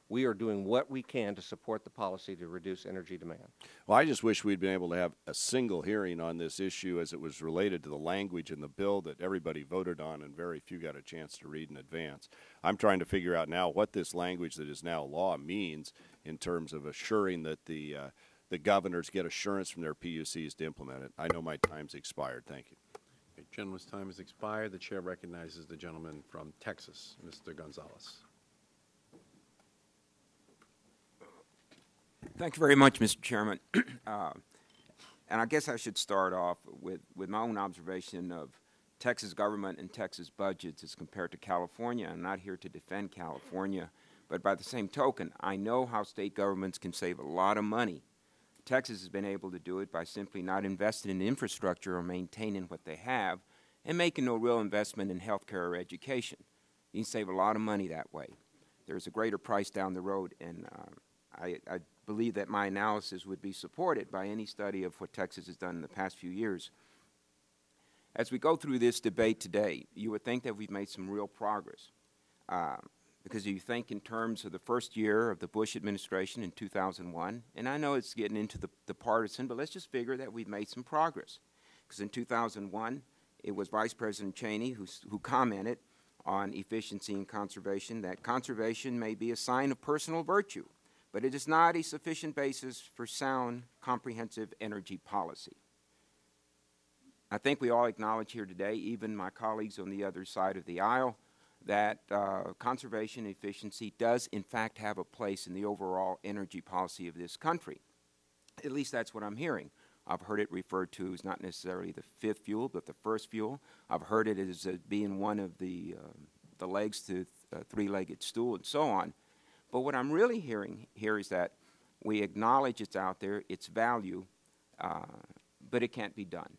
S7: we are doing what we can to support the policy to reduce energy demand.
S13: Well, I just wish we'd been able to have a single hearing on this issue as it was related to the language in the bill that everybody voted on and very few got a chance to read in advance. I'm trying to figure out now what this language that is now law means in terms of assuring that the governors get assurance from their PUCs to implement it. I know my time's expired. Thank you.
S6: The gentleman's time has expired. The chair recognizes the gentleman from Texas, Mr. Gonzalez.
S14: Thank you very much, Mr. Chairman. And I guess I should start off with my own observation of Texas government and Texas budgets as compared to California. I'm not here to defend California, but by the same token, I know how state governments can save a lot of money. Texas has been able to do it by simply not investing in infrastructure or maintaining what they have and making no real investment in health care or education. You can save a lot of money that way. There's a greater price down the road, and I believe that my analysis would be supported by any study of what Texas has done in the past few years. As we go through this debate today, you would think that we've made some real progress. Because you think in terms of the first year of the Bush administration in 2001, and I know it's getting into the partisan, but let's just figure that we've made some progress. Because in 2001, it was Vice President Cheney who commented on efficiency and conservation, that conservation may be a sign of personal virtue, but it is not a sufficient basis for sound, comprehensive energy policy. I think we all acknowledge here today, even my colleagues on the other side of the aisle, that conservation efficiency does in fact have a place in the overall energy policy of this country. At least that's what I'm hearing. I've heard it referred to as not necessarily the fifth fuel, but the first fuel. I've heard it as being one of the legs to a three-legged stool and so on. But what I'm really hearing here is that we acknowledge it's out there, its value, but it can't be done.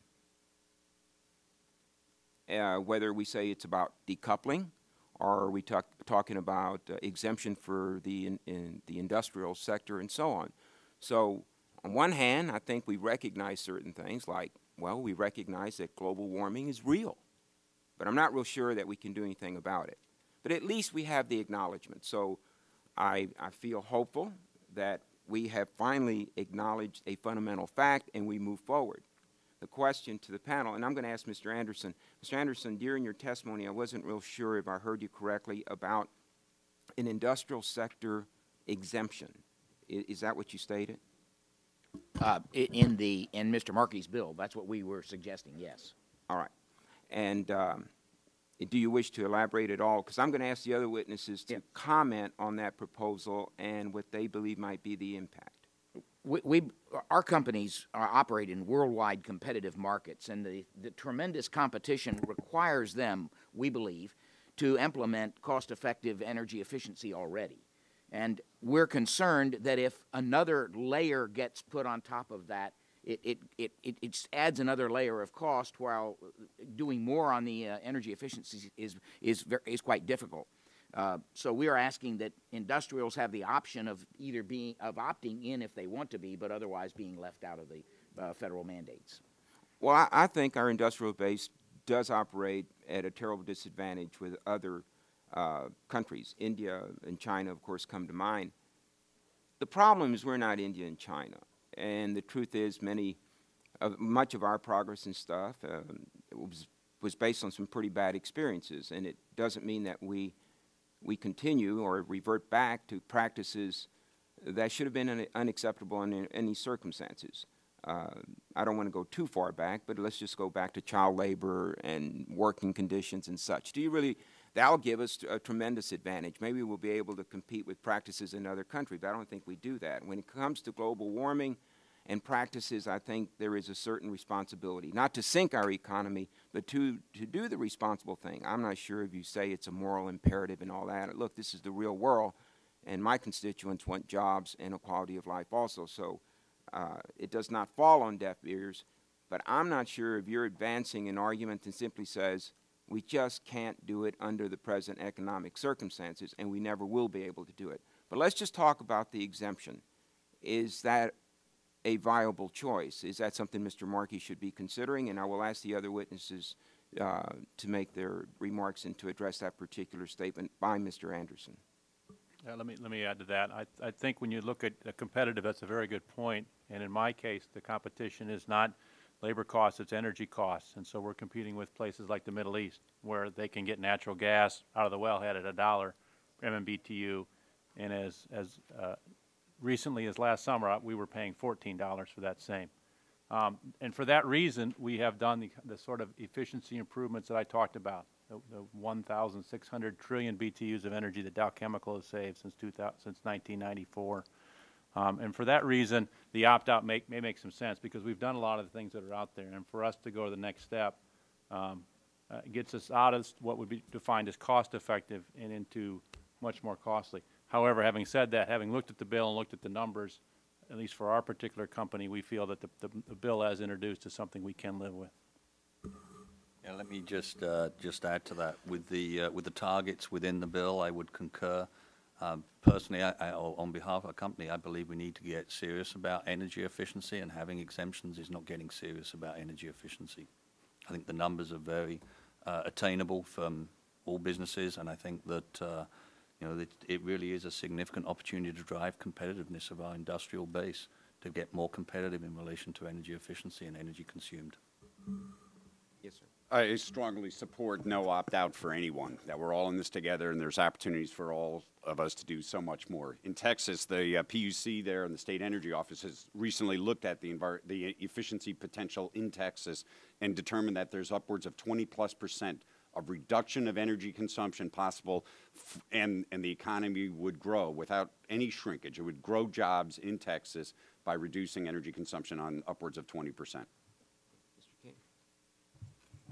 S14: Whether we say it's about decoupling, or are we talking about exemption for the industrial sector and so on. So on one hand, I think we recognize certain things like, well, we recognize that global warming is real, but I'm not real sure that we can do anything about it. But at least we have the acknowledgement. So I feel hopeful that we have finally acknowledged a fundamental fact and we move forward. The question to the panel, and I'm going to ask Mr. Anderson. Mr. Anderson, during your testimony, I wasn't real sure if I heard you correctly about an industrial sector exemption. Is that what you stated?
S4: In Mr. Markey's bill, that's what we were suggesting, yes.
S14: All right. And Do you wish to elaborate at all? Because I'm going to ask the other witnesses to comment on that proposal and what they believe might be the impact.
S4: Our companies operate in worldwide competitive markets, and the tremendous competition requires them, we believe, to implement cost-effective energy efficiency already. And we're concerned that if another layer gets put on top of that, it adds another layer of cost, while doing more on the energy efficiency is quite difficult. So we are asking that industrials have the option of either opting in if they want to be, but otherwise being left out of the federal mandates.
S14: Well, I think our industrial base does operate at a terrible disadvantage with other countries. India and China, of course, come to mind. The problem is we're not India and China. And the truth is much of our progress and stuff was based on some pretty bad experiences. And it doesn't mean that we continue or revert back to practices that should have been unacceptable in any circumstances. I don't want to go too far back, but let's just go back to child labor and working conditions and such. That'll give us a tremendous advantage. Maybe we'll be able to compete with practices in other countries, but I don't think we do that. When it comes to global warming and practices, I think there is a certain responsibility, not to sink our economy, but to do the responsible thing. I'm not sure if you say it's a moral imperative and all that. Look, this is the real world, and my constituents want jobs and a quality of life also. So it does not fall on deaf ears, but I'm not sure if you're advancing an argument that simply says, we just can't do it under the present economic circumstances, and we never will be able to do it. But let's just talk about the exemption. Is that a viable choice? Is that something Mr. Markey should be considering? And I will ask the other witnesses to make their remarks and to address that particular statement by Mr. Anderson.
S9: Let me add to that. I think when you look at competitive, that's a very good point. And in my case, the competition is not labor costs, it's energy costs. And so we're competing with places like the Middle East, where they can get natural gas out of the wellhead at $1 MMBTU. And as recently as last summer, we were paying $14 for that same. And for that reason, we have done the sort of efficiency improvements that I talked about, the 1,600 trillion BTUs of energy that Dow Chemical has saved since 1994. And for that reason, the opt-out may make some sense, because we've done a lot of the things that are out there. And for us to go to the next step gets us out of what would be defined as cost-effective and into much more costly. However, having said that, having looked at the bill and looked at the numbers, at least for our particular company, we feel that the bill as introduced is something we can live with.
S5: Yeah, let me just add to that. With the targets within the bill, I would concur. Personally, on behalf of our company, I believe we need to get serious about energy efficiency, and having exemptions is not getting serious about energy efficiency. I think the numbers are very attainable from all businesses, and I think that it really is a significant opportunity to drive competitiveness of our industrial base, to get more competitive in relation to energy efficiency and energy consumed.
S14: Yes, sir.
S8: I strongly support no opt-out for anyone, that we're all in this together, and there's opportunities for all of us to do so much more. In Texas, the PUC there and the State Energy Office has recently looked at the efficiency potential in Texas and determined that there's upwards of 20+% of reduction of energy consumption possible, and the economy would grow without any shrinkage. It would grow jobs in Texas by reducing energy consumption on upwards of 20%.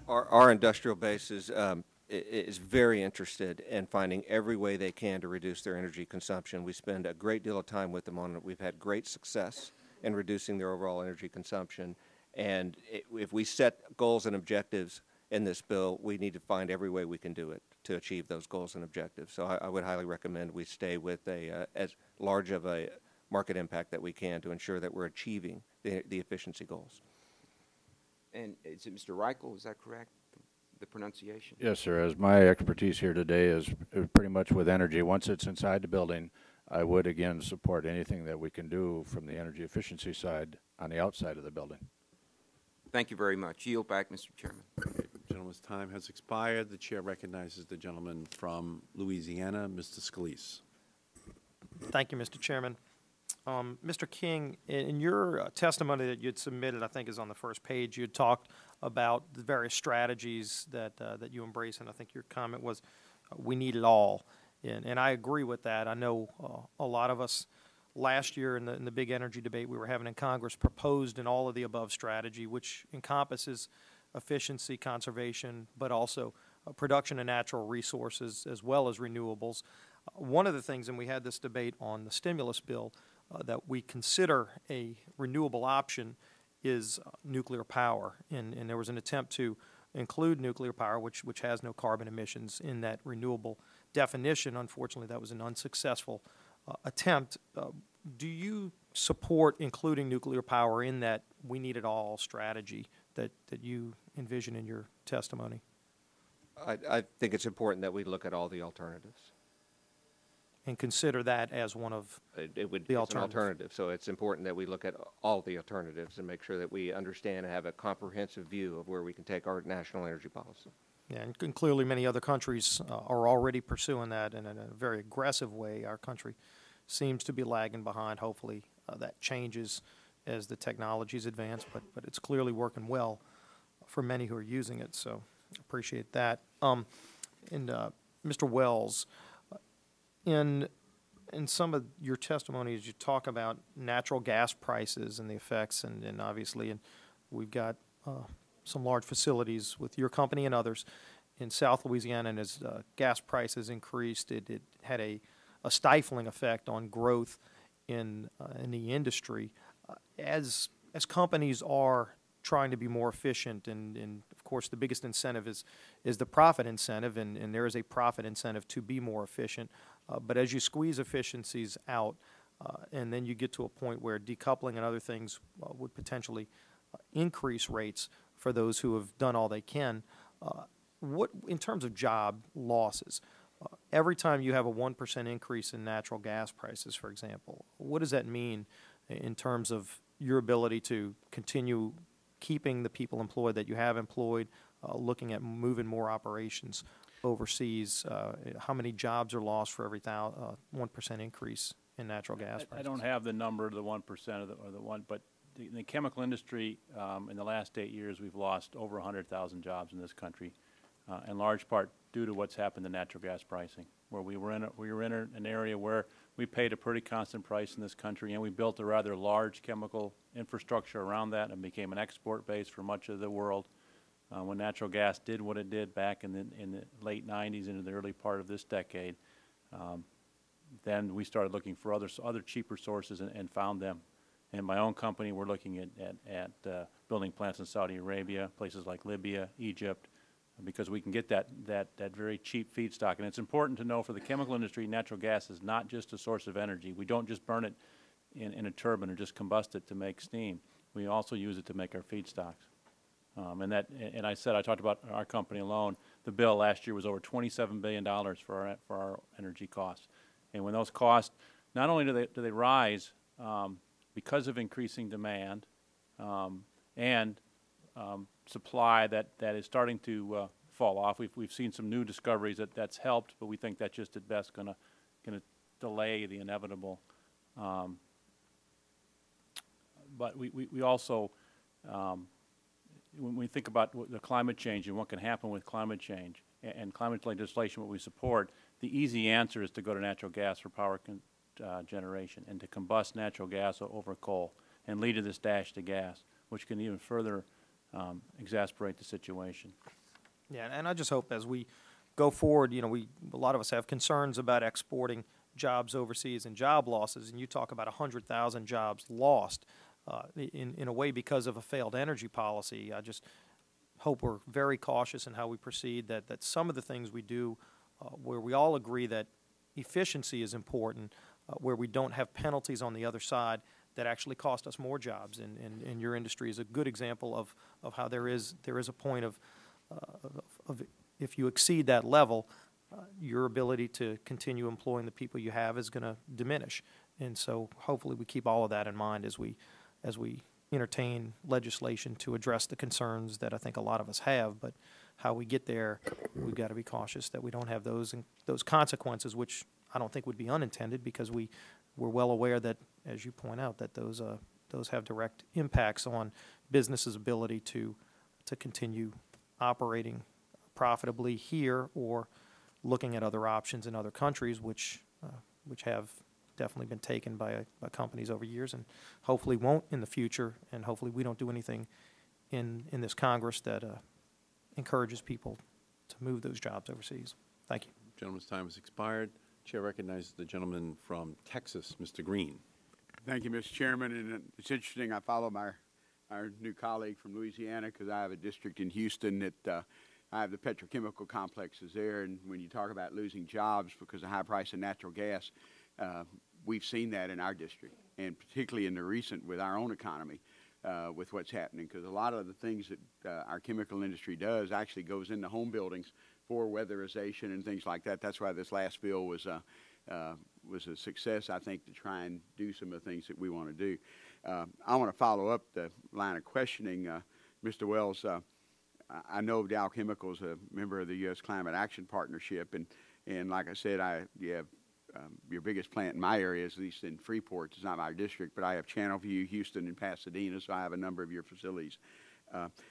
S7: Our industrial base is very interested in finding every way they can to reduce their energy consumption. We spend a great deal of time with them on it. We've had great success in reducing their overall energy consumption. And if we set goals and objectives in this bill, we need to find every way we can do it to achieve those goals and objectives. So I would highly recommend we stay with as large of a market impact that we can to ensure that we're achieving the efficiency goals.
S14: And is it Mr. Reichel, is that correct, the pronunciation?
S3: Yes, sir. As my expertise here today is pretty much with energy, once it's inside the building, I would again support anything that we can do from the energy efficiency side on the outside of the building.
S14: Thank you very much. Yield back, Mr. Chairman.
S6: Okay. Gentleman's time has expired. The chair recognizes the gentleman from Louisiana, Mr. Scalise.
S15: Thank you, Mr. Chairman. Mr. King, in your testimony that you'd submitted, I think is on the first page, you had talked about the various strategies that you embrace, and I think your comment was, we need it all. And I agree with that. I know a lot of us last year in the big energy debate we were having in Congress proposed an all of the above strategy, which encompasses efficiency, conservation, but also production of natural resources as well as renewables. One of the things, and we had this debate on the stimulus bill, that we consider a renewable option is nuclear power. And there was an attempt to include nuclear power, which has no carbon emissions, in that renewable definition. Unfortunately, that was an unsuccessful attempt. Do you support including nuclear power in that we need it all strategy that you envision in your testimony?
S7: I think it's important that we look at all the alternatives.
S15: And consider that as one of
S7: it would
S15: the
S7: it's an
S15: alternatives.
S7: alternative. So it's important that we look at all the alternatives and make sure that we understand and have a comprehensive view of where we can take our national energy policy.
S15: Yeah, and clearly many other countries are already pursuing that, and in a very aggressive way. Our country seems to be lagging behind. Hopefully that changes as the technologies advance, but it's clearly working well for many who are using it, so appreciate that. Mr. Wells, in some of your testimonies, you talk about natural gas prices and the effects, and obviously, and we've got some large facilities with your company and others in South Louisiana, and as gas prices increased, it had a stifling effect on growth in the industry. As companies are trying to be more efficient, and of course the biggest incentive is the profit incentive, and there is a profit incentive to be more efficient. But as you squeeze efficiencies out, and then you get to a point where decoupling and other things would potentially increase rates for those who have done all they can, what, in terms of job losses, every time you have a 1% increase in natural gas prices, for example, what does that mean in terms of your ability to continue keeping the people employed that you have employed, looking at moving more operations overseas? How many jobs are lost for every 1% increase in natural gas prices?
S9: I don't have the number, the 1% or the one, but in the chemical industry, in the last 8 years, we've lost over 100,000 jobs in this country, in large part due to what's happened to natural gas pricing, where we were in an area where we paid a pretty constant price in this country, and we built a rather large chemical infrastructure around that and became an export base for much of the world. When natural gas did what it did back in the late 90s into the early part of this decade, then we started looking for other cheaper sources and found them. In my own company, we're looking at building plants in Saudi Arabia, places like Libya, Egypt, because we can get that very cheap feedstock. And it's important to know for the chemical industry, natural gas is not just a source of energy. We don't just burn it in a turbine or just combust it to make steam. We also use it to make our feedstocks. And I talked about our company alone. The bill last year was over $27 billion for our energy costs. And when those costs, not only do they rise because of increasing demand and supply that is starting to fall off. We've seen some new discoveries that's helped, but we think that's just at best going to delay the inevitable. But we also, when we think about the climate change and what can happen with climate change and climate legislation, what we support, the easy answer is to go to natural gas for power generation and to combust natural gas over coal and lead to this dash to gas, which can even further exasperate the situation.
S15: Yeah, and I just hope as we go forward, a lot of us have concerns about exporting jobs overseas and job losses, and you talk about 100,000 jobs lost in a way because of a failed energy policy. I just hope we're very cautious in how we proceed, that some of the things we do where we all agree that efficiency is important, where we don't have penalties on the other side that actually cost us more jobs. And your industry is a good example of how there is a point of if you exceed that level, your ability to continue employing the people you have is going to diminish. And so hopefully we keep all of that in mind as we entertain legislation to address the concerns that I think a lot of us have. But how we get there, we've got to be cautious that we don't have those consequences, which I don't think would be unintended, because we're well aware that as you point out, that those have direct impacts on businesses' ability to continue operating profitably here or looking at other options in other countries, which have definitely been taken by companies over years and hopefully won't in the future, and hopefully we don't do anything in this Congress that encourages people to move those jobs overseas. Thank you.
S6: Gentleman's time has expired. Chair recognizes the gentleman from Texas, Mr. Green.
S16: Thank you, Mr. Chairman. And it's interesting, I follow our new colleague from Louisiana because I have a district in Houston that I have the petrochemical complexes there. And when you talk about losing jobs because of high price of natural gas, we've seen that in our district, and particularly in the recent with our own economy. With what's happening, because a lot of the things that our chemical industry does actually goes into home buildings for weatherization and things like that. That's why this last bill was a success, I think, to try and do some of the things that we want to do. I want to follow up the line of questioning, Mr. Wells. I know Dow Chemical is a member of the U.S. Climate Action Partnership, and like I said, you have your biggest plant in my area is at least in Freeport. It's not my district, but I have Channelview, Houston, and Pasadena, so I have a number of your facilities.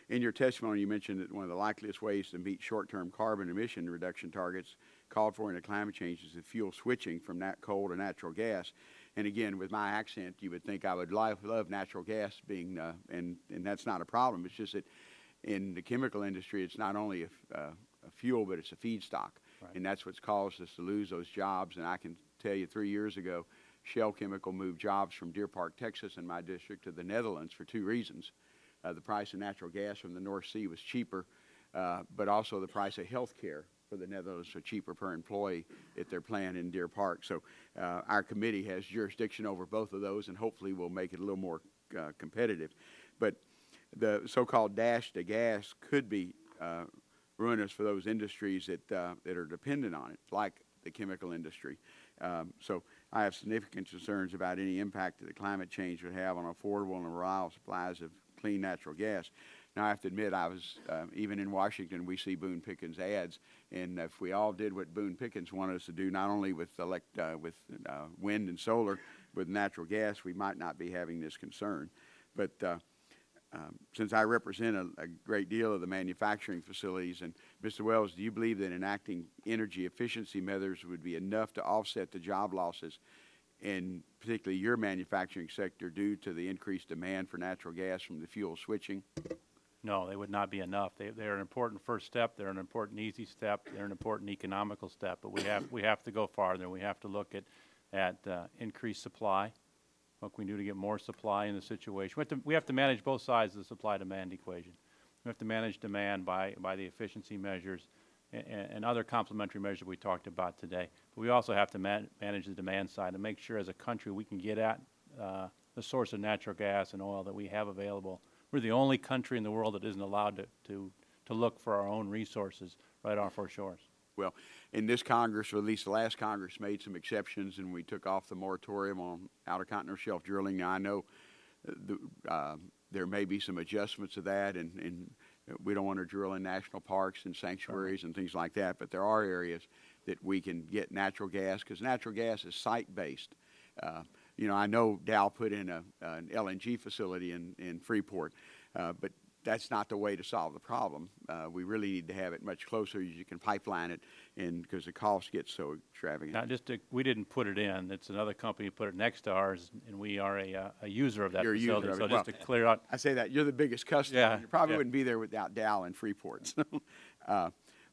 S16: In your testimony, you mentioned that one of the likeliest ways to meet short-term carbon emission reduction targets called for in the climate change is the fuel switching from coal to natural gas. And again, with my accent, you would think I would love natural gas being, and that's not a problem. It's just that in the chemical industry, it's not only a fuel, but it's a feedstock. Right. And that's what's caused us to lose those jobs. And I can tell you 3 years ago, Shell Chemical moved jobs from Deer Park, Texas, in my district to the Netherlands for 2 reasons. The price of natural gas from the North Sea was cheaper, but also the price of health care for the Netherlands was cheaper per employee at their plant in Deer Park. So our committee has jurisdiction over both of those, and hopefully we'll make it a little more competitive. But the so-called dash to gas could be ruinous for those industries that are dependent on it, like the chemical industry. So I have significant concerns about any impact that the climate change would have on affordable and reliable supplies of clean natural gas. Now, I have to admit, I was, even in Washington, we see Boone Pickens ads, and if we all did what Boone Pickens wanted us to do, not only with wind and solar, with natural gas, we might not be having this concern. But since I represent a great deal of the manufacturing facilities, and Mr. Wells, do you believe that enacting energy efficiency measures would be enough to offset the job losses in particularly your manufacturing sector due to the increased demand for natural gas from the fuel switching?
S9: No, they would not be enough. They're an important first step. They're an important easy step. They're an important economical step. But we have to go farther. We have to look at increased supply. What can we do to get more supply in the situation? We have to manage both sides of the supply-demand equation. We have to manage demand by the efficiency measures and other complementary measures we talked about today. But we also have to manage the demand side and make sure as a country we can get at the source of natural gas and oil that we have available. We're the only country in the world that isn't allowed to look for our own resources right off our shores.
S16: Well, in this Congress, or at least the last Congress, made some exceptions, and we took off the moratorium on outer continental shelf drilling. Now, I know there may be some adjustments to that, and we don't want to drill in national parks and sanctuaries and things like that, but there are areas that we can get natural gas, because natural gas is site-based. You know, I know Dow put in an LNG facility in Freeport, but that's not the way to solve the problem. We really need to have it much closer as you can pipeline it, and because the cost gets so extravagant.
S9: Now, we didn't put it in. It's another company put it next to ours, and we are a user of that
S16: You're
S9: facility.
S16: A user of
S9: so
S16: it.
S9: just
S16: Well,
S9: to clear out,
S16: I say that you're the biggest customer.
S9: Yeah,
S16: You probably
S9: yeah.
S16: wouldn't be there without Dow and Freeport. So,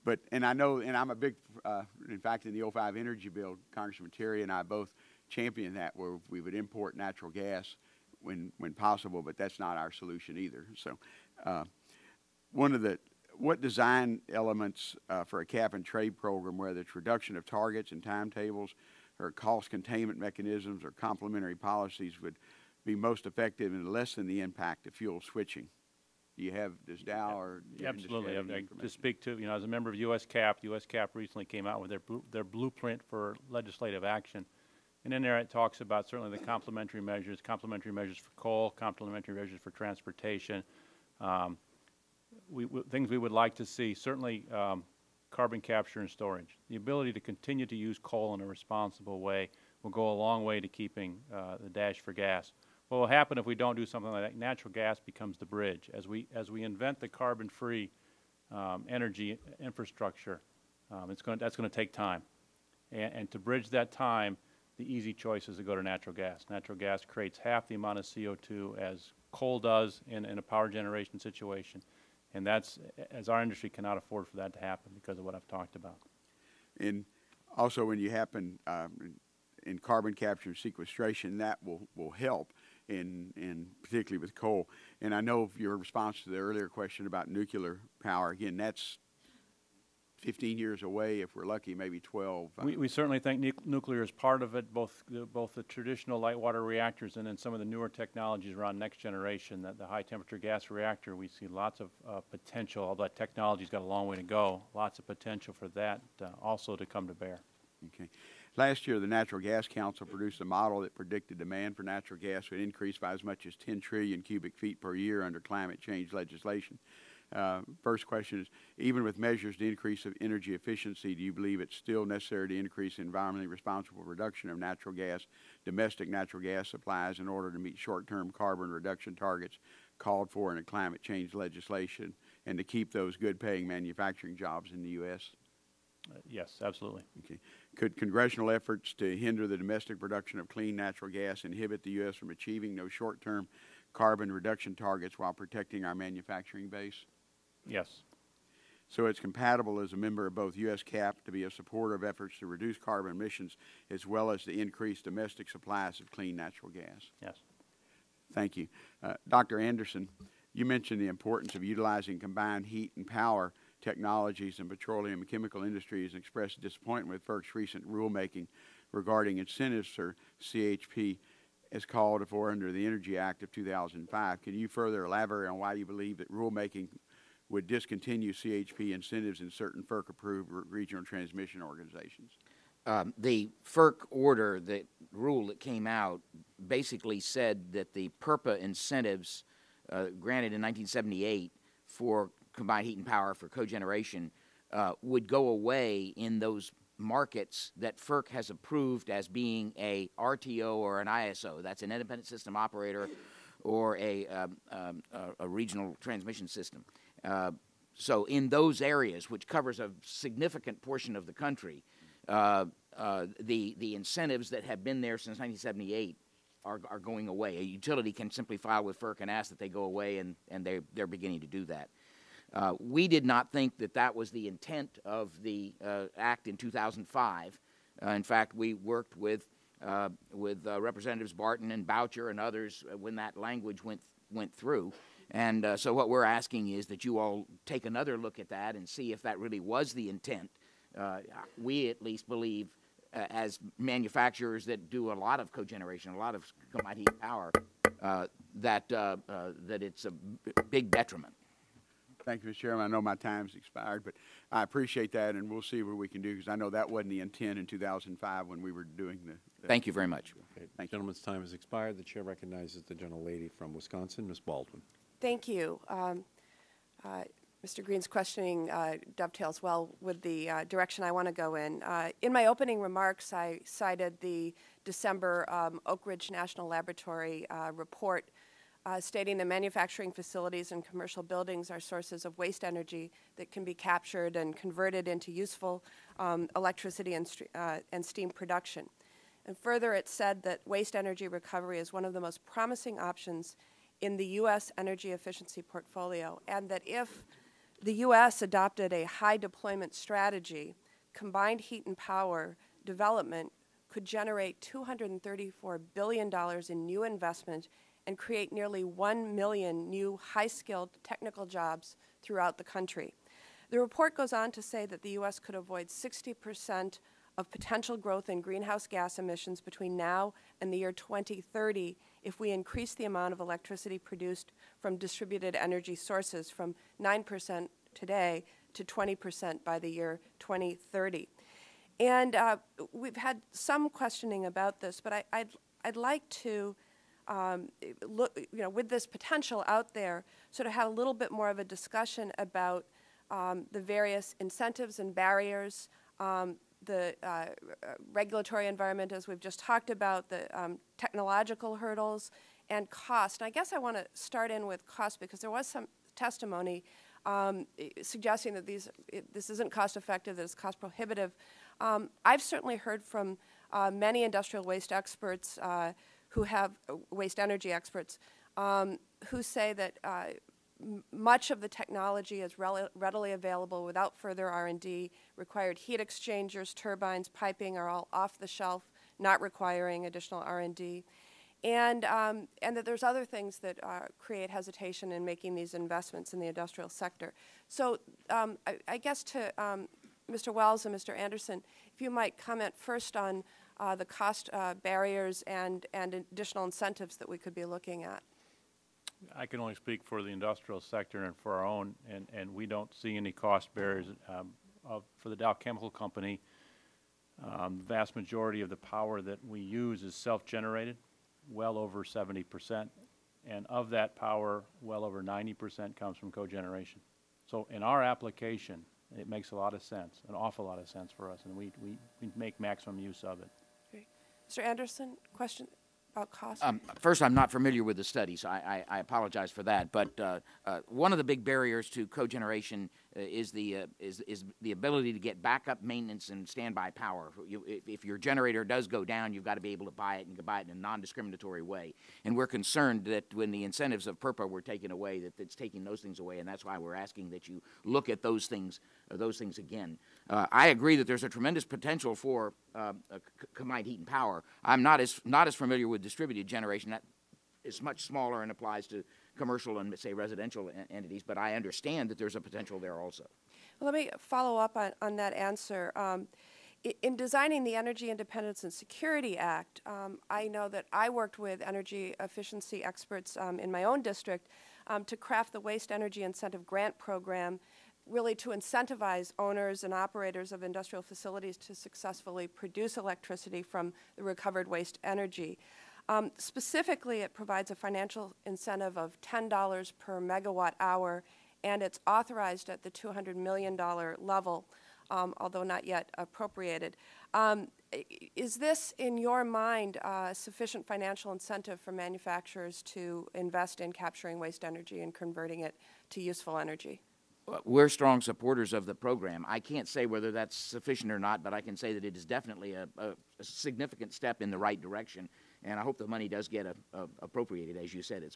S16: but I know, and I'm a big. In fact, in the 05 energy bill, Congressman Terry and I both championed that, where we would import natural gas when possible, but that's not our solution either. So. What design elements for a cap and trade program, whether it's reduction of targets and timetables or cost containment mechanisms or complementary policies, would be most effective and lessen the impact of fuel switching? Does Dow or your industry
S9: absolutely.
S16: have any
S9: I
S16: information?
S9: just speak to, as a member of USCAP, USCAP recently came out with their blueprint for legislative action. And in there it talks about certainly the complementary measures for coal, complementary measures for transportation, things we would like to see, certainly carbon capture and storage. The ability to continue to use coal in a responsible way will go a long way to keeping the dash for gas. What will happen if we don't do something like that? Natural gas becomes the bridge. As we invent the carbon-free energy infrastructure, that's going to take time. And to bridge that time, the easy choice is to go to natural gas. Natural gas creates half the amount of CO2 as coal does in a power generation situation. And that's, as our industry cannot afford for that to happen because of what I've talked about.
S16: And also when you happen in carbon capture and sequestration, that will help in particularly with coal. And I know your response to the earlier question about nuclear power, again, that's 15 years away, if we're lucky, maybe 12.
S9: We certainly think nuclear is part of it, both the traditional light water reactors and then some of the newer technologies around next generation. That the high temperature gas reactor, we see lots of potential, although that technology's got a long way to go, lots of potential for that also to come to bear.
S16: Okay. Last year, the Natural Gas Council produced a model that predicted demand for natural gas would increase by as much as 10 trillion cubic feet per year under climate change legislation. First question is, even with measures to increase of energy efficiency, do you believe it's still necessary to increase environmentally responsible reduction of natural gas, domestic natural gas supplies in order to meet short-term carbon reduction targets called for in the climate change legislation and to keep those good-paying manufacturing jobs in the U.S.?
S9: Yes, absolutely.
S16: Okay. Could congressional efforts to hinder the domestic production of clean natural gas inhibit the U.S. from achieving those short-term carbon reduction targets while protecting our manufacturing base?
S9: Yes.
S16: So it's compatible as a member of both U.S. CAP to be a supporter of efforts to reduce carbon emissions as well as to increase domestic supplies of clean natural gas?
S9: Yes.
S16: Thank you. Dr. Anderson, you mentioned the importance of utilizing combined heat and power technologies in petroleum and chemical industries and expressed disappointment with FERC's recent rulemaking regarding incentives for CHP as called for under the Energy Act of 2005. Can you further elaborate on why you believe that rulemaking would discontinue CHP incentives in certain FERC-approved regional transmission organizations?
S4: The FERC order, the rule that came out, basically said that the PURPA incentives granted in 1978 for combined heat and power for cogeneration would go away in those markets that FERC has approved as being a RTO or an ISO. That's an independent system operator or a regional transmission system. So in those areas, which covers a significant portion of the country, the incentives that have been there since 1978 are going away. A utility can simply file with FERC and ask that they go away, and they're beginning to do that. We did not think that that was the intent of the act in 2005. In fact, we worked with Representatives Barton and Boucher and others when that language went through. And so what we're asking is that you all take another look at that and see if that really was the intent. We at least believe, as manufacturers that do a lot of cogeneration, a lot of combined heat and power, that it's a big detriment.
S16: Thank you, Mr. Chairman. I know my time's expired, but I appreciate that, and we'll see what we can do, because I know that wasn't the intent in 2005 when we were doing the
S4: Thank you very much.
S6: Okay. Thank you. Gentleman's time has expired. The chair recognizes the gentlelady from Wisconsin, Ms. Baldwin.
S17: Thank you. Mr. Green's questioning dovetails well with the direction I want to go in. In my opening remarks, I cited the December Oak Ridge National Laboratory report stating that manufacturing facilities and commercial buildings are sources of waste energy that can be captured and converted into useful electricity and steam production. And further, it said that waste energy recovery is one of the most promising options in the U.S. energy efficiency portfolio, and that if the U.S. adopted a high deployment strategy, combined heat and power development could generate $234 billion in new investment and create nearly 1 million new high-skilled technical jobs throughout the country. The report goes on to say that the U.S. could avoid 60% of potential growth in greenhouse gas emissions between now and the year 2030 if we increase the amount of electricity produced from distributed energy sources from 9% today to 20% by the year 2030. And we've had some questioning about this, but I'd like to look, with this potential out there, sort of have a little bit more of a discussion about the various incentives and barriers regulatory environment, as we've just talked about, the technological hurdles, and cost. And I guess I want to start in with cost because there was some testimony suggesting that this isn't cost effective, that it's cost prohibitive. I've certainly heard from many industrial waste experts who have waste energy experts who say that much of the technology is readily available without further R&D. Required heat exchangers, turbines, piping are all off the shelf, not requiring additional R&D. And that there's other things that create hesitation in making these investments in the industrial sector. So I guess to Mr. Wells and Mr. Anderson, if you might comment first on the cost barriers and additional incentives that we could be looking at.
S9: I can only speak for the industrial sector and for our own, and we don't see any cost barriers. For the Dow Chemical Company, the vast majority of the power that we use is self-generated, well over 70%, and of that power, well over 90% comes from cogeneration. So in our application, it makes a lot of sense, an awful lot of sense for us, and we make maximum use of it.
S17: Great. Mr. Anderson, question about cost?
S4: First, I'm not familiar with the studies. I apologize for that. But one of the big barriers to cogeneration is the ability to get backup maintenance and standby power. If your generator does go down, you've got to be able to buy it, and buy it in a non-discriminatory way. And we're concerned that when the incentives of PURPA were taken away, that it's taking those things away, and that's why we're asking that you look at those things again. I agree that there's a tremendous potential for combined heat and power. I'm not as familiar with distributed generation. That is much smaller and applies to commercial and, say, residential entities, but I understand that there's a potential there also.
S17: Well, let me follow up on that answer. In designing the Energy Independence and Security Act, I know that I worked with energy efficiency experts in my own district to craft the Waste Energy Incentive Grant Program, really to incentivize owners and operators of industrial facilities to successfully produce electricity from the recovered waste energy. Specifically, it provides a financial incentive of $10 per megawatt hour, and it's authorized at the $200 million level, although not yet appropriated. Is this, in your mind, sufficient financial incentive for manufacturers to invest in capturing waste energy and converting it to useful energy?
S4: We're strong supporters of the program. I can't say whether that's sufficient or not, but I can say that it is definitely a significant step in the right direction, and I hope the money does get appropriated. As you said, it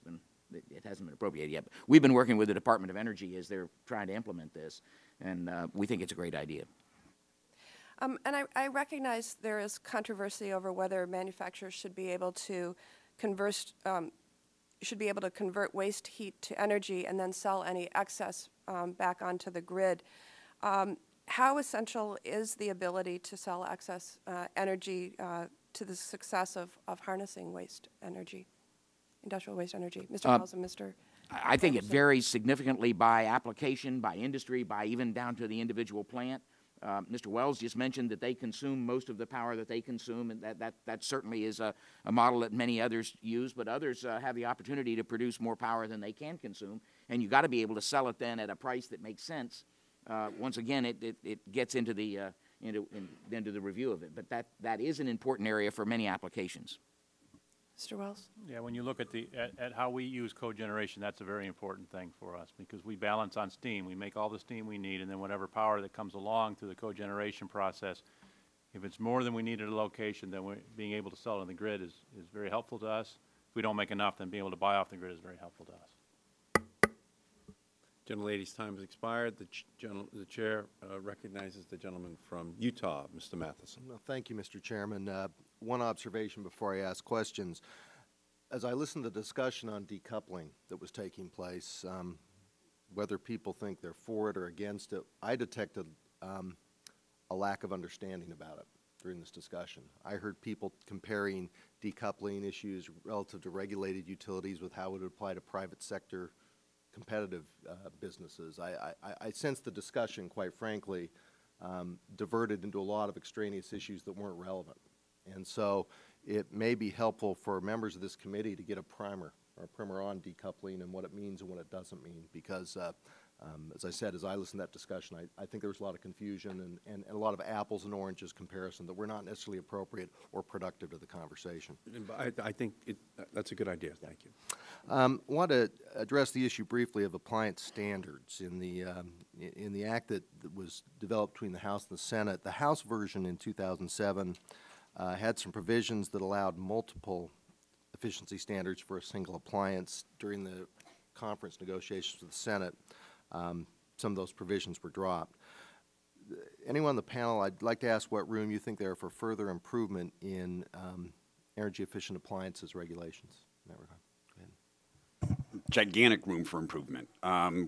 S4: hasn't been appropriated yet. But we've been working with the Department of Energy as they're trying to implement this, and we think it's a great idea.
S17: And I recognize there is controversy over whether manufacturers should be able to convert waste heat to energy and then sell any excess back onto the grid. How essential is the ability to sell excess energy to the success of harnessing waste energy, industrial waste energy? Mr. Wells and Mr.
S4: I think it varies significantly by application, by industry, by even down to the individual plant. Mr. Wells just mentioned that they consume most of the power that they consume, and that certainly is a model that many others use, but others have the opportunity to produce more power than they can consume, and you've got to be able to sell it then at a price that makes sense. Once again, it gets into the review of it, but that is an important area for many applications.
S17: Mr. Wells?
S9: Yeah, when you look at how we use cogeneration, that's a very important thing for us because we balance on steam. We make all the steam we need, and then whatever power that comes along through the cogeneration process, if it's more than we need at a location, then being able to sell it on the grid is very helpful to us. If we don't make enough, then being able to buy off the grid is very helpful to us.
S6: Gentlelady's time has expired. The chair recognizes the gentleman from Utah, Mr. Matheson.
S18: Well, thank you, Mr. Chairman. One observation before I ask questions. As I listened to the discussion on decoupling that was taking place, whether people think they're for it or against it, I detected a lack of understanding about it during this discussion. I heard people comparing decoupling issues relative to regulated utilities with how it would apply to private sector competitive businesses. I sense the discussion, quite frankly, diverted into a lot of extraneous issues that weren't relevant. And so it may be helpful for members of this committee to get a primer or a primer on decoupling and what it means and what it doesn't mean, because As I said, as I listened to that discussion, I think there was a lot of confusion and a lot of apples and oranges comparison that were not necessarily appropriate or productive to the conversation.
S6: I think that's a good idea. Thank you.
S18: I want to address the issue briefly of appliance standards in the act that was developed between the House and the Senate. The House version in 2007 had some provisions that allowed multiple efficiency standards for a single appliance. During the conference negotiations with the Senate, some of those provisions were dropped. Anyone on the panel, I'd like to ask what room you think there are for further improvement in energy efficient appliances regulations in that regard.
S8: Gigantic room for improvement.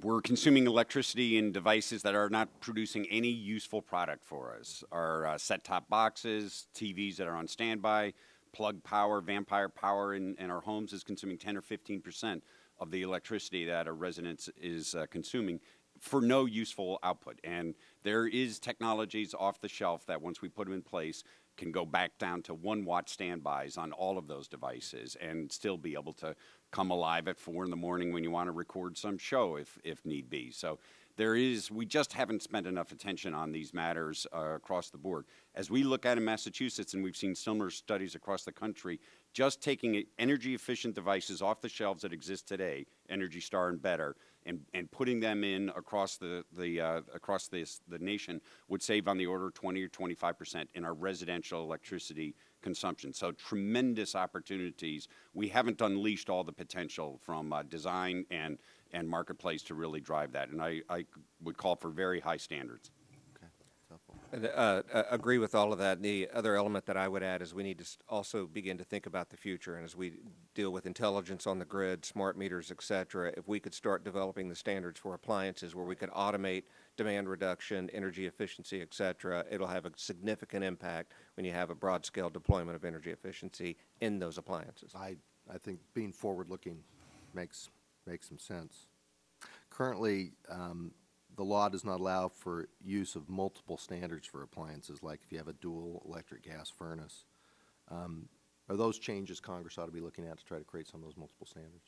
S8: We're consuming electricity in devices that are not producing any useful product for us. Our set-top boxes, TVs that are on standby, plug power, vampire power in our homes is consuming 10 or 15% of the electricity that a residence is consuming for no useful output. And there is technologies off the shelf that once we put them in place can go back down to 1 watt standbys on all of those devices and still be able to come alive at 4 in the morning when you want to record some show if need be. So we just haven't spent enough attention on these matters across the board. As we look at in Massachusetts, and we've seen similar studies across the country, just taking energy efficient devices off the shelves that exist today, Energy Star and better, and putting them in across the nation would save on the order of 20 or 25% in our residential electricity consumption. So tremendous opportunities. We haven't unleashed all the potential from design and marketplace to really drive that. And I would call for very high standards.
S7: Agree with all of that. And the other element that I would add is we need to also begin to think about the future. And as we deal with intelligence on the grid, smart meters, et cetera, if we could start developing the standards for appliances where we could automate demand reduction, energy efficiency, et cetera, it'll have a significant impact when you have a broad-scale deployment of energy efficiency in those appliances.
S18: I think being forward-looking makes some sense. Currently, the law does not allow for use of multiple standards for appliances, like if you have a dual electric gas furnace. Are those changes Congress ought to be looking at to try to create some of those multiple standards?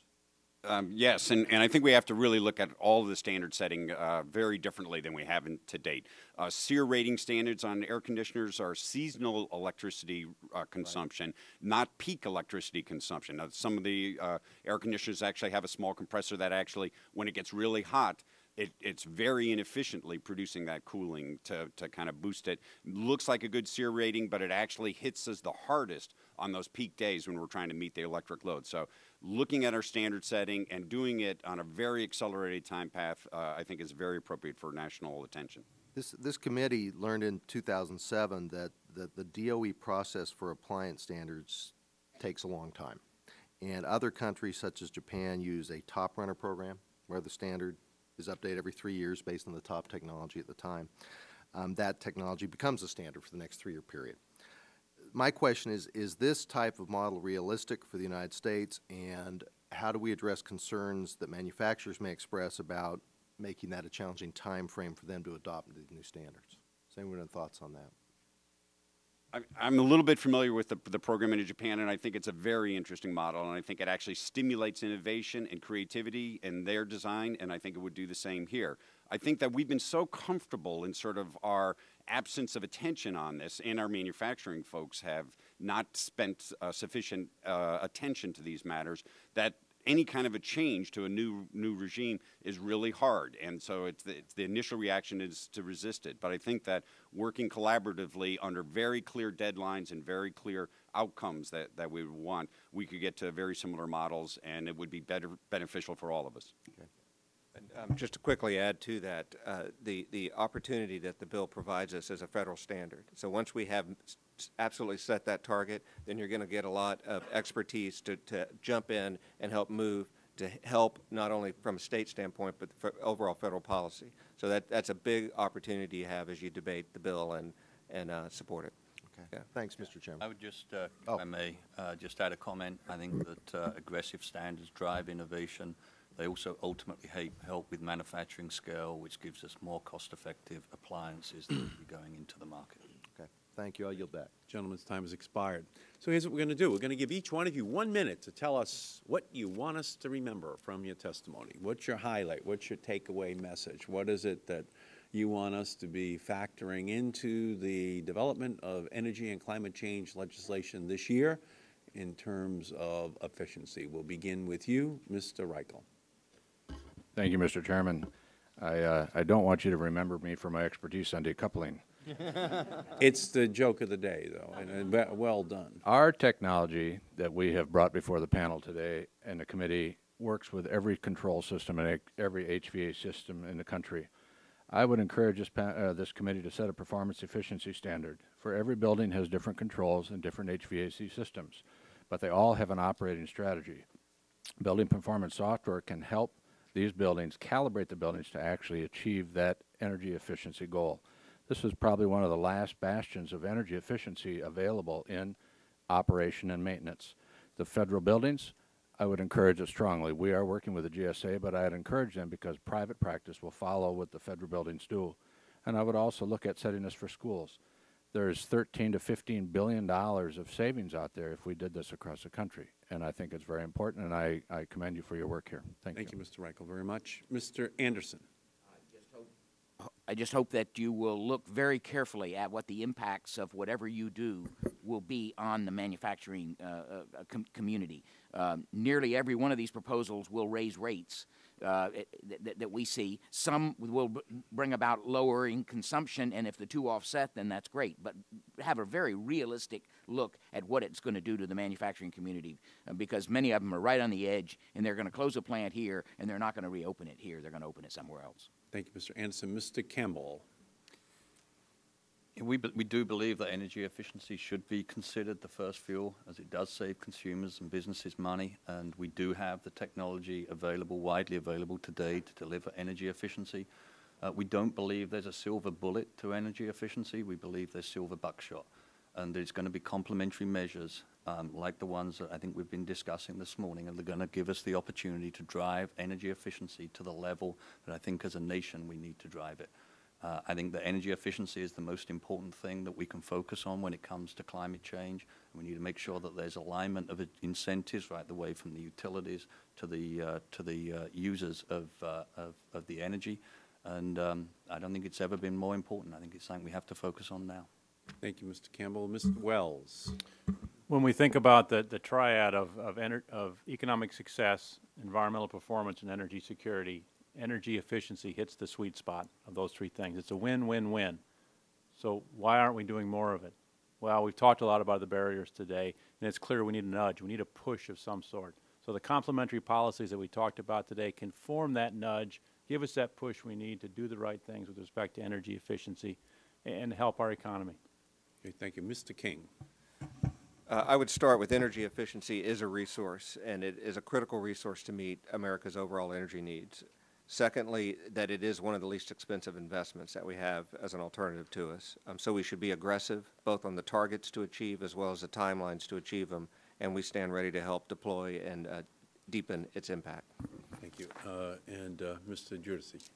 S8: Yes, and I think we have to really look at all of the standard setting very differently than we have to date. SEER rating standards on air conditioners are seasonal electricity consumption, not peak electricity consumption. Now, some of the air conditioners actually have a small compressor that actually, when it gets really hot, it's very inefficiently producing that cooling to kind of boost it. Looks like a good SEER rating, but it actually hits us the hardest on those peak days when we're trying to meet the electric load. So looking at our standard setting and doing it on a very accelerated time path, I think is very appropriate for national attention.
S18: This committee learned in 2007 that the DOE process for appliance standards takes a long time. And other countries such as Japan use a top runner program where the standard is updated every 3 years based on the top technology at the time. That technology becomes a standard for the next 3-year period. My question is this type of model realistic for the United States, and how do we address concerns that manufacturers may express about making that a challenging time frame for them to adopt these new standards? Does anyone have thoughts on that?
S8: I'm a little bit familiar with the program in Japan, and I think it's a very interesting model, and I think it actually stimulates innovation and creativity in their design, and I think it would do the same here. I think that we've been so comfortable in sort of our absence of attention on this, and our manufacturing folks have not spent sufficient attention to these matters, that any kind of a change to a new regime is really hard, and so the initial reaction is to resist it. But I think that working collaboratively under very clear deadlines and very clear outcomes that we would want, we could get to very similar models, and it would be beneficial for all of us.
S7: Okay. And, just to quickly add to that, the opportunity that the bill provides us as a federal standard. So once we have absolutely set that target, then you're going to get a lot of expertise to jump in and help move, to help not only from a state standpoint, but for overall federal policy. So that's a big opportunity you have as you debate the bill and support it.
S18: Okay. Yeah. Thanks, Mr. Chairman.
S5: I would just, if I may, just add a comment. I think that aggressive standards drive innovation. They also ultimately help with manufacturing scale, which gives us more cost-effective appliances that will be going into the market.
S18: Okay. Thank you. I'll yield back.
S6: Gentleman's time has expired. So here's what we're going to do. We're going to give each one of you 1 minute to tell us what you want us to remember from your testimony. What's your highlight? What's your takeaway message? What is it that you want us to be factoring into the development of energy and climate change legislation this year in terms of efficiency? We'll begin with you, Mr. Reichel.
S3: Thank you, Mr. Chairman. I don't want you to remember me for my expertise on decoupling.
S6: It's the joke of the day, though, and well done.
S3: Our technology that we have brought before the panel today and the committee works with every control system and every HVAC system in the country. I would encourage this committee to set a performance efficiency standard. For every building has different controls and different HVAC systems, but they all have an operating strategy. Building performance software can help these buildings calibrate the buildings to actually achieve that energy efficiency goal. This is probably one of the last bastions of energy efficiency available in operation and maintenance. The federal buildings, I would encourage it strongly. We are working with the GSA, but I'd encourage them because private practice will follow what the federal buildings do. And I would also look at setting this for schools. There's $13 to $15 billion of savings out there if we did this across the country. And I think it's very important, and I commend you for your work here. Thank you.
S6: Thank you, Mr. Reichel, very much. Mr. Anderson.
S4: I just hope that you will look very carefully at what the impacts of whatever you do will be on the manufacturing community. Nearly every one of these proposals will raise rates that we see. Some will bring about lowering consumption, and if the two offset, then that's great. But have a very realistic look at what it's going to do to the manufacturing community, because many of them are right on the edge, and they're going to close a plant here, and they're not going to reopen it here. They're going to open it somewhere else.
S6: Thank you, Mr. Anderson. Mr. Campbell.
S5: We do believe that energy efficiency should be considered the first fuel, as it does save consumers and businesses money, and we do have the technology available, widely available today to deliver energy efficiency. We don't believe there's a silver bullet to energy efficiency. We believe there's silver buckshot, and there's going to be complementary measures like the ones that I think we've been discussing this morning, and they're going to give us the opportunity to drive energy efficiency to the level that I think as a nation we need to drive it. I think that energy efficiency is the most important thing that we can focus on when it comes to climate change. And we need to make sure that there's alignment of incentives right the way from the utilities to the users of the energy. And I don't think it's ever been more important. I think it's something we have to focus on now.
S6: Thank you, Mr. Campbell. Mr. Wells.
S9: When we think about the triad of economic success, environmental performance, and energy security, energy efficiency hits the sweet spot of those three things. It's a win-win-win. So why aren't we doing more of it? Well, we've talked a lot about the barriers today, and it's clear we need a nudge. We need a push of some sort. So the complementary policies that we talked about today can form that nudge, give us that push we need to do the right things with respect to energy efficiency and help our economy.
S6: Okay, thank you. Mr. King.
S7: I would start with energy efficiency is a resource, and it is a critical resource to meet America's overall energy needs. Secondly, that it is one of the least expensive investments that we have as an alternative to us. So we should be aggressive, both on the targets to achieve as well as the timelines to achieve them, and we stand ready to help deploy and deepen its impact.
S6: Thank you. And Mr. Giudice.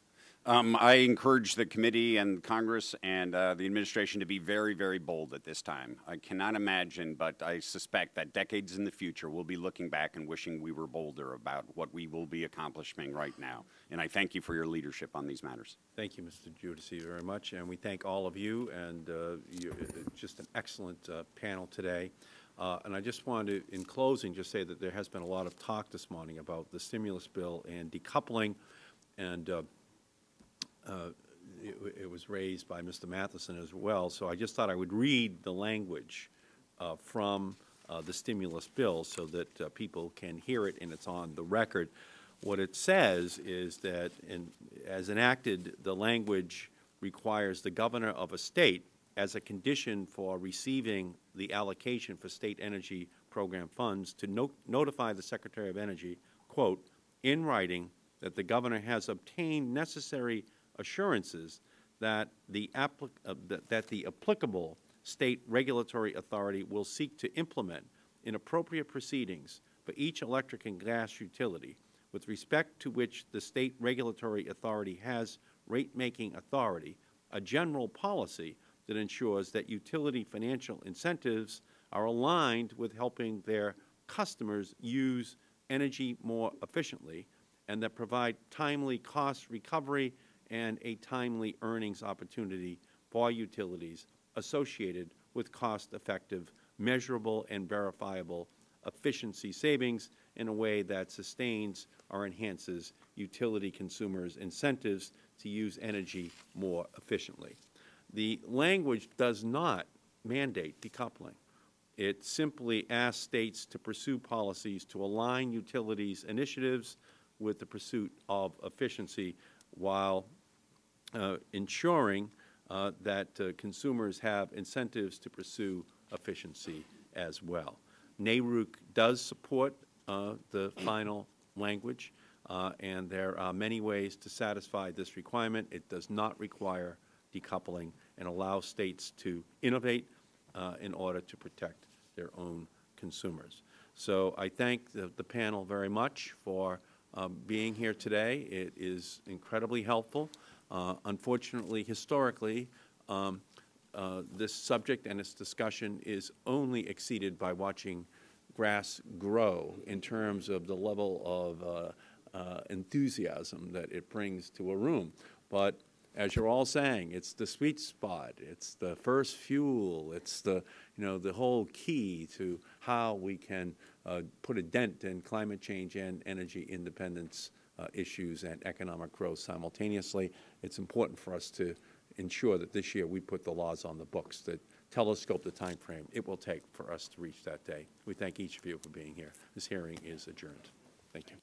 S8: I encourage the committee and Congress and the administration to be very, very bold at this time. I cannot imagine, but I suspect that decades in the future we'll be looking back and wishing we were bolder about what we will be accomplishing right now. And I thank you for your leadership on these matters.
S6: Thank you, Mr. Giudice, very much. And we thank all of you, and just an excellent panel today. And I just wanted to, in closing, just say that there has been a lot of talk this morning about the stimulus bill and decoupling, and it was raised by Mr. Matheson as well. So I just thought I would read the language from the stimulus bill so that people can hear it and it's on the record. What it says is that, as enacted, the language requires the governor of a state, as a condition for receiving the allocation for state energy program funds, to notify the Secretary of Energy, quote, in writing, that the governor has obtained necessary assurances that the applicable state regulatory authority will seek to implement in appropriate proceedings for each electric and gas utility with respect to which the state regulatory authority has rate-making authority, a general policy that ensures that utility financial incentives are aligned with helping their customers use energy more efficiently, and that provide timely cost recovery and a timely earnings opportunity for utilities associated with cost-effective, measurable, and verifiable efficiency savings in a way that sustains or enhances utility consumers' incentives to use energy more efficiently. The language does not mandate decoupling. It simply asks states to pursue policies to align utilities' initiatives with the pursuit of efficiency while ensuring that consumers have incentives to pursue efficiency as well. NARUC does support the final language, and there are many ways to satisfy this requirement. It does not require decoupling and allows states to innovate in order to protect their own consumers. So I thank the panel very much for being here today. It is incredibly helpful. Unfortunately, historically, this subject and its discussion is only exceeded by watching grass grow in terms of the level of enthusiasm that it brings to a room. But as you're all saying, it's the sweet spot, it's the first fuel, it's the, the whole key to how we can put a dent in climate change and energy independence issues and economic growth simultaneously. It's important for us to ensure that this year we put the laws on the books that telescope the time frame it will take for us to reach that day. We thank each of you for being here. This hearing is adjourned. Thank you.